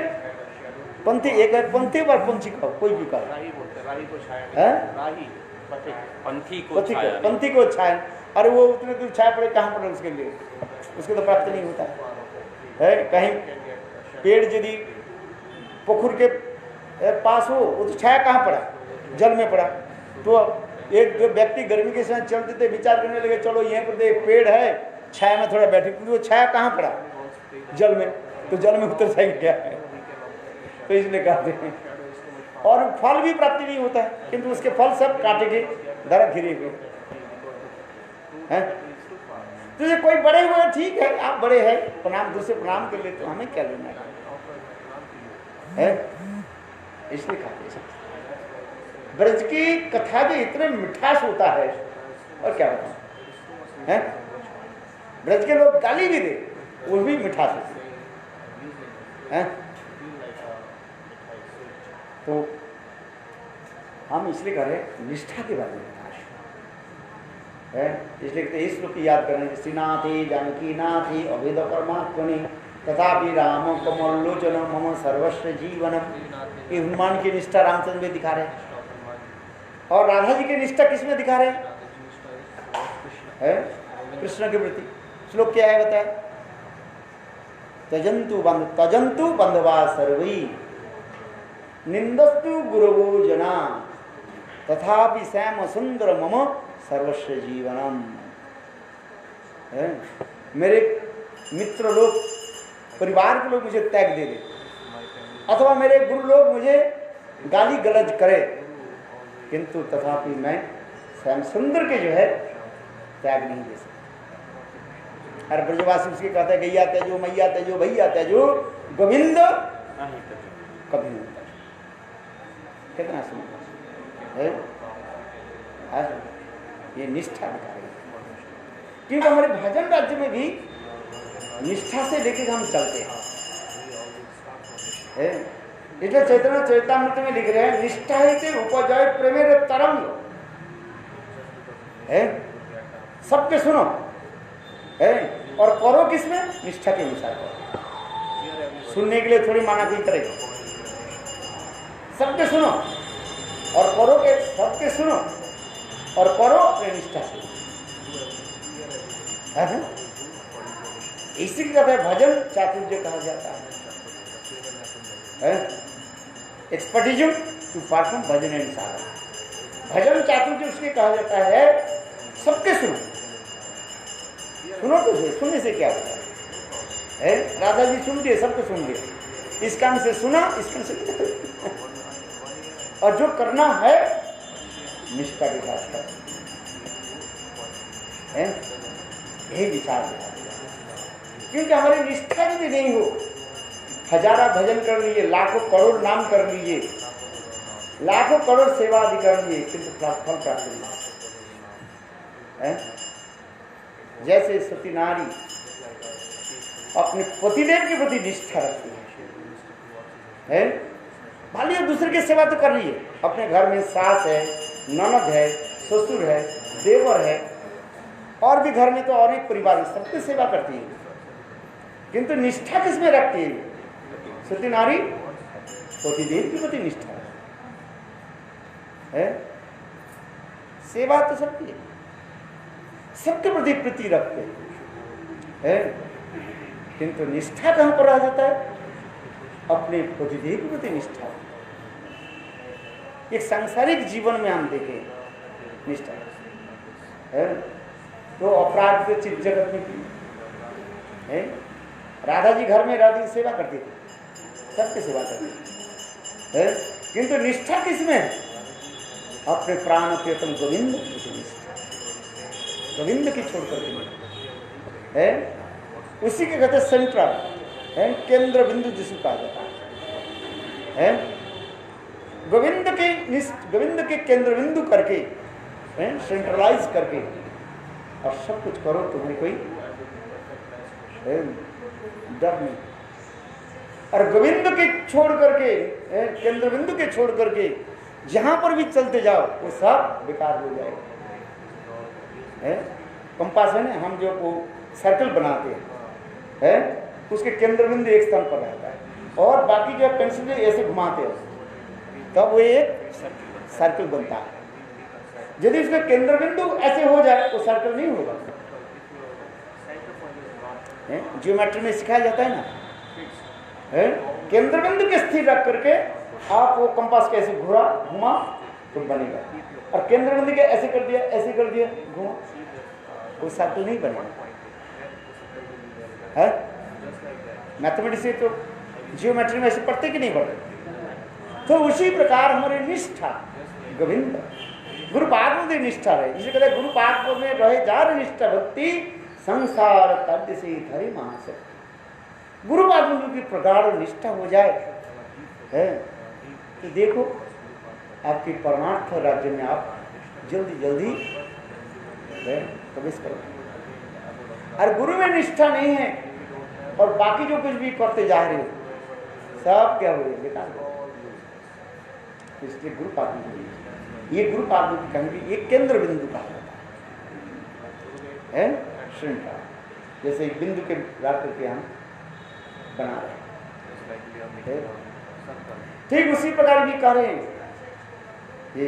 पंथी एक है, पंथी पर पंछी का कोई भी कहा पंथी को छाया, अरे वो उतने दूर छाया पड़े कहाँ पड़े उसके लिए, उसको तो प्राप्त नहीं होता है। कहीं पेड़ यदि पोखर के पास हो वो तो छाया कहाँ पड़ा, जल में पड़ा। तो एक जो व्यक्ति गर्मी के समय चलते थे विचार करने लगे चलो यहाँ पर एक पेड़ है छाया में थोड़ा बैठे, क्योंकि वो छाया कहाँ पड़ा, जल में, तो जल में उतर जाएगा क्या है, तो इसलिए कहते हैं। और फल भी प्राप्ति नहीं होता है, किंतु उसके फल सब काटे के दर घिरे हुए हैं। तो ये कोई बड़े हुए ठीक है, आप बड़े हैं, प्रणाम दूसरे प्रणाम कर लेते, हमें क्या लेना है, इसलिए कहते हैं। ब्रज की कथा भी इतने मिठास होता है, और क्या बताऊं है। ब्रज के लोग गाली भी दे वो भी मिठास होती है। तो हम इसलिए कह रहे हैं निष्ठा के बारे में है, इसलिए कहते इस लोग की याद करने श्रीनाथे जानकी नाथे अभेद परमात्मनि तथापि राम कमलोचन मम सर्वस्व जीवनम। ये हनुमान की निष्ठा रामचंद्र में दिखा रहे और राधा जी की निष्ठा किसमें दिखा रहे हैं? है कृष्ण के प्रति। श्लोक क्या है बताए? तजंतु बंधवा सर्वै निंदस्तु गुरवो जना तथापि श्याम सुंदर मम सर्वस्व जीवनम। मेरे मित्र लोग, परिवार के लोग मुझे त्याग दे दे, अथवा मेरे गुरु लोग मुझे गाली गलौज करे, किंतु तथापि मैं श्याम सुंदर के जो है त्याग नहीं दे सकता। हर ब्रजवासी उसके कहते हैं गैया तेजो मैया तेजो भैया तेजो गोविंद कभी नहीं होता। कितना सुंदर है ये निष्ठा दिखा रही है। क्योंकि हमारे भजन राज्य में भी निष्ठा से लेकर हम चलते हैं। इसलिए चैतन्य चरितामृत में लिख रहे हैं निष्ठा ही उपजय प्रेमेर तरंग। सबके सुनो और करो किसमें? निष्ठा के अनुसार करो। सुनने के लिए थोड़ी माना कोई करेगा। सबके सुनो और करो के, सबके सुनो और करो अपने निष्ठा से। इसी का भजन चातुर्य कहा जाता है। एक्सपर्टिज्म टू परफॉर्म भजन एंड साधना। भजन चातुर्य उसके कहा जाता है सबके सुनो। सुनो तो सुनने से क्या होता है? राधा जी सुन दिए, सबको सुन दिए, इस कान से सुना, इस कान से और जो करना है निष्ठा के साथ कर। यही विचार है। क्योंकि हमारी निष्ठा यदि नहीं हो, हजारा भजन कर लीजिए, लाखों करोड़ नाम कर लीजिए, लाखों करोड़ सेवा आदि कर लीजिए, किंतु फल प्राप्त नहीं। जैसे सती नारी अपने पतिदेव के प्रति निष्ठा रखती है, भले दूसरे की सेवा तो कर लीजिए, अपने घर में सास है, ननद है, ससुर है, देवर है, और भी घर में तो और एक परिवार है, सबकी सेवा करती है, किंतु निष्ठा किसमें रखती है? सती नारी पतिदेव के प्रति निष्ठा है। सेवा तो सबकी है, सबके प्रति प्रीति रखते हैं, किंतु निष्ठा कहां पर आ जाता है? अपने पतिदेव के प्रति निष्ठा। एक सांसारिक जीवन में हम देखें निष्ठा है तो अपराध के चित जगत में की है। राधा जी घर में राधा की सेवा करती थी, सबकी सेवा करती है, किंतु निष्ठा किसमें है? अपने प्राण प्रियतम गोविंद की निष्ठा, गोविंद की छोड़ करके है। उसी के कहते सेंट्रल है, केंद्र बिंदु जिसको कहा जाता है। गोविंद के केंद्र बिंदु करके सेंट्रलाइज करके और सब कुछ करो, तुम्हें कोई डर नहीं। और गोविंद के छोड़ करके, केंद्र बिंदु के छोड़ करके जहां पर भी चलते जाओ वो सब बेकार हो जाएगा। कंपास है ना, हम जो को सर्कल बनाते हैं, उसके केंद्र बिंदु एक स्थान पर रहता है और बाकी जो पेंसिल ऐसे घुमाते हैं तब वो एक सर्कल बनता है। यदि उसका केंद्र बिंदु ऐसे हो जाए तो सर्कल नहीं होगा। ज्योमेट्री में सिखाया जाता है ना, केंद्र बिंदु के स्थिर रख करके आप वो कंपास कैसे घुमा तो बनेगा, और केंद्र बिंदु के ऐसे कर दिया, ऐसे कर दिया, घुमा, वो सर्कल नहीं बनेगा। मैथमेटिक्स से तो जियोमेट्री में ऐसे पढ़ते कि नहीं पढ़ते? तो उसी प्रकार हमारी निष्ठा गोविंद गुरु पाद में निष्ठा रहे। इसे कहते गुरु पाद में रहे जार निष्ठा भक्ति संसार तद्य से धरे महाशक्ति। गुरु पाद की प्रगाढ़ निष्ठा हो जाए तो देखो आपकी परमार्थ राज्य में आप जल्दी जल्दी प्रवेश करो। और गुरु में निष्ठा नहीं है और बाकी जो कुछ भी करते जा रहे हो सब क्या हो बेकार हो। इसलिए गुरु पाद ये गुरु पाद की कहीं एक केंद्र बिंदु का है श्रृंखला, जैसे एक बिंदु के रात के हम बना रहे हैं, ठीक उसी प्रकार भी कह रहे हैं। ये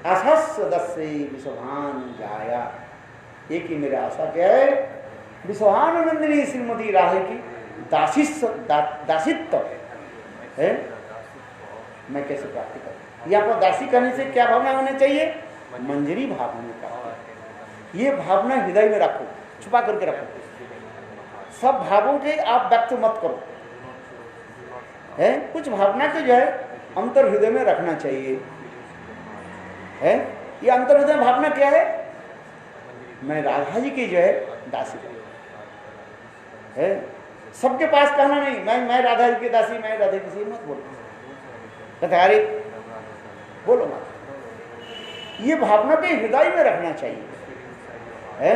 आशा दस्य विश्वभान जाया। एक ही मेरा आशा क्या है, विश्वभानुनंदिनी श्रीमती राधे की दासित्व है मैं कैसे प्राप्त करूं। यहाँ पर दासी करने से क्या भावना होनी चाहिए, मंजरी भाव होने का। ये भावना हृदय में रखो, छुपा करके रखो, सब भावों के आप व्यक्त मत करो, है कुछ भावना के जो है अंतर हृदय में रखना चाहिए। है ये अंतर हृदय भावना क्या है, मैं राधा जी की जो है दासी है। सबके पास कहना नहीं मैं राधा जी की दासी, मैं राधा किसी मत बोलो, कथारी बोलो मत। ये भावना के हृदय में रखना चाहिए। है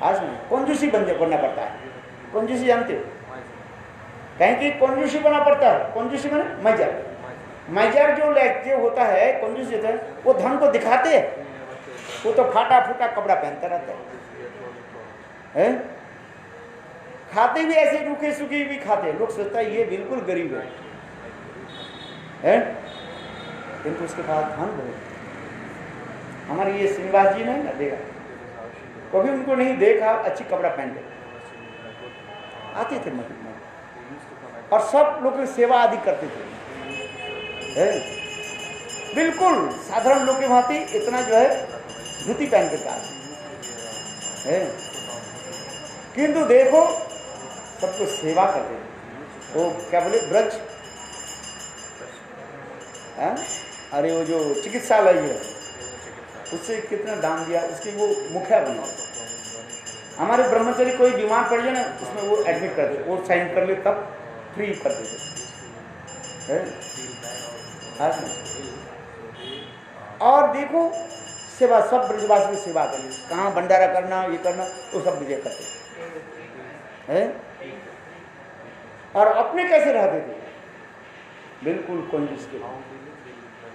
आज में कंजूसी बनना पड़ता है। कंजूसी जानते हो, कहीं कि कंजूसी बना पड़ता है। कंजूसी माने मैजार जो होता है, कंजूसी होता है, वो धन को दिखाते हैं, वो तो फाटा फूटा कपड़ा पहनता रहता है। खाते भी ऐसे रूखे सूखे भी खाते हैं, लोग सोचता है ये बिल्कुल गरीब है, किंतु उसके पास धन बहुत। हमारे ये श्रीनिवास जी ने ना देखा, कभी उनको नहीं देखा अच्छी कपड़ा पहन के आते थे मंदिर में, और सब लोग की सेवा आदि करते थे। है बिल्कुल साधारण लोग के भांति इतना जो है धोती पहन के आते है, किंतु देखो सबको सेवा करते थे। वो क्या बोले ब्रज, अरे वो जो चिकित्सालय है उससे कितना दान दिया, उसकी वो मुखिया बना। हमारे ब्रह्मचारी कोई बीमार पड़ जाए ना, उसमें वो एडमिट कर दे, वो साइन कर ले तब फ्री कर देते। और देखो सेवा, सब ब्रजवासी की सेवा करनी, कहाँ भंडारा करना ये करना वो सब विजय करते हैं। और अपने कैसे रहते थे, बिल्कुल कंजूस के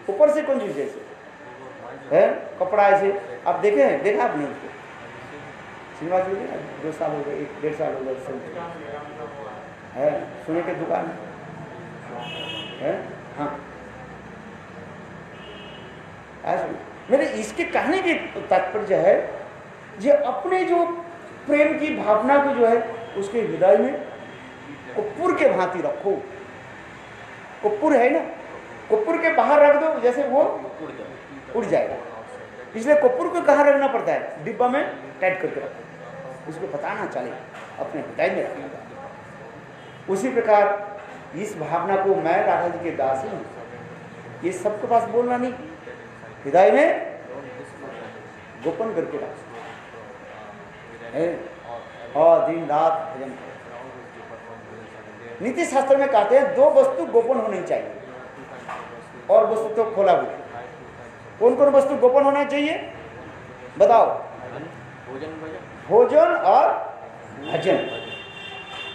ऊपर से कंजूस जैसे है, कपड़ा ऐसे। आप देखे हैं, देखा आपने उसको श्रीनिवास जी 2 साल हो गए, 1-1.5 साल हो गए है, सोने की दुकान है। हाँ ऐसे मेरे इसके कहने की तात्पर्य है, जो अपने जो प्रेम की भावना को जो है उसके हृदय में कपूर के भांति रखो। कपूर है ना, कपूर के बाहर रख दो जैसे वो उड़ जाएगा, इसलिए कपूर को कहाँ रखना पड़ता है, डिब्बा में टाइट करके रखो, उसको पता ना चले, अपने हृदय में रखना। उसी प्रकार इस भावना को मैं राधा जी के दासी हूँ, ये सबके पास बोलना नहीं, हृदय में गोपन करके रखो और दिन रात भजन करो। नीति शास्त्र में कहते हैं 2 वस्तु गोपन होनी चाहिए, और वस्तु तो खोला हुआ। कौन कौन वस्तु गोपन होना चाहिए बताओ? भोजन और भजन।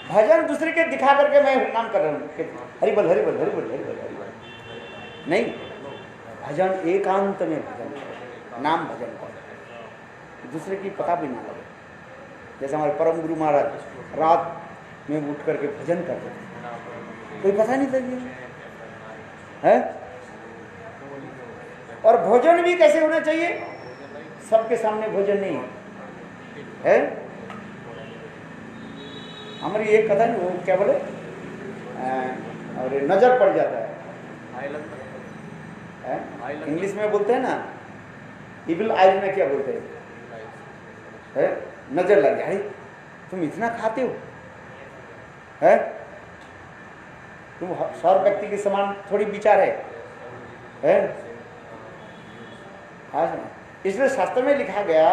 भजन दूसरे के दिखा करके मैं नाम कर रहा हूँ, horrible horrible horrible horrible horrible नहीं, भजन एकांत में भजन, नाम भजन करो, दूसरे की पता भी ना लगे। जैसे हमारे परम गुरु महाराज रात में उठ करके भजन करते थे, कोई पता नहीं था है। और भोजन भी कैसे होना चाहिए, सबके सामने भोजन नहीं है। हमारी एक कथा नहीं, वो क्या बोले, और नजर पड़ जाता है, इंग्लिश में बोलते हैं ना, इविल आइज में क्या बोलते हैं, नजर लग जाए, तुम इतना खाते हो है, तुम 100 व्यक्ति के समान थोड़ी विचार है। इसलिए शास्त्र में लिखा गया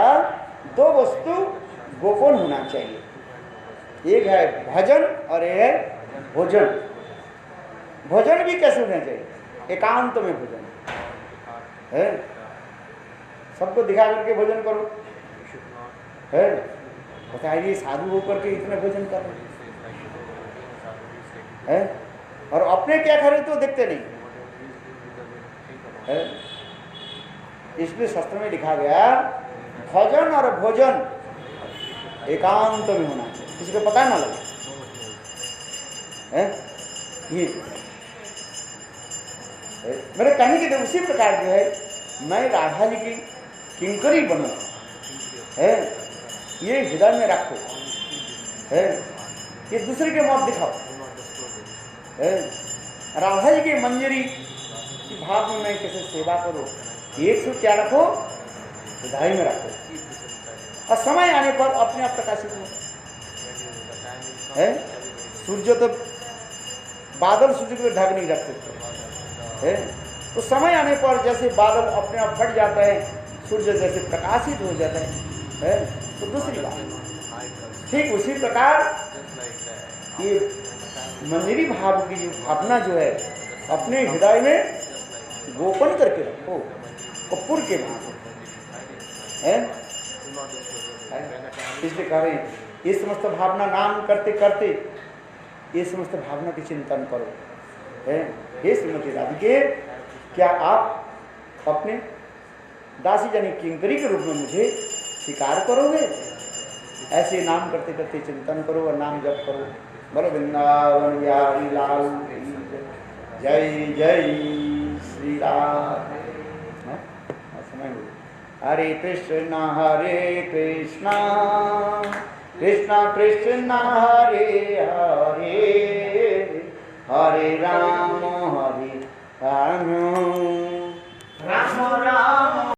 2 वस्तु गोपन होना चाहिए, एक है भजन और एक है भोजन। भोजन भी कैसे होना चाहिए, एकांत में भोजन है, सबको दिखा करके भोजन करो है। बताइए साधु होकर के इतने भोजन कर रहे है, और अपने क्या करे तो देखते नहीं है। इसलिए शास्त्र में लिखा गया भजन और भोजन एकांत में होना चाहिए, किसी को पता ना लगे है। ये मेरे कहने के उसी प्रकार जो है मैं राधा जी की किंकरी बनूं, है ये हृदय में रखो, है ये दूसरे के मत दिखाओ, है राधा जी की मंजरी की भाव में मैं कैसे सेवा करूं, एक सुर क्या रखो, हृदय में रखो, और समय आने पर अपने आप प्रकाशित हो, है सूर्य तो बादल सूर्य को ढक नहीं रख सकते, है तो समय आने पर जैसे बादल अपने आप फट जाता है, सूर्य जैसे प्रकाशित हो जाता है तो दूसरी बात ठीक उसी प्रकार ये मंजरी भाव की जो भावना जो है अपने हृदय में गोपन करके रखो, कपूर के भाव है, इसलिए कह रहे हैं ये समस्त भावना नाम करते करते ये समस्त भावना की चिंतन करो, है हे श्रीमती राधिके क्या आप अपने दासी जानी किंकरी के रूप में मुझे स्वीकार करोगे, ऐसे नाम करते करते चिंतन करो और नाम जप करो। बोलो वृंदावन बिहारी लाल जय जय श्री राम। हरे कृष्णा कृष्णा कृष्णा हरे हरे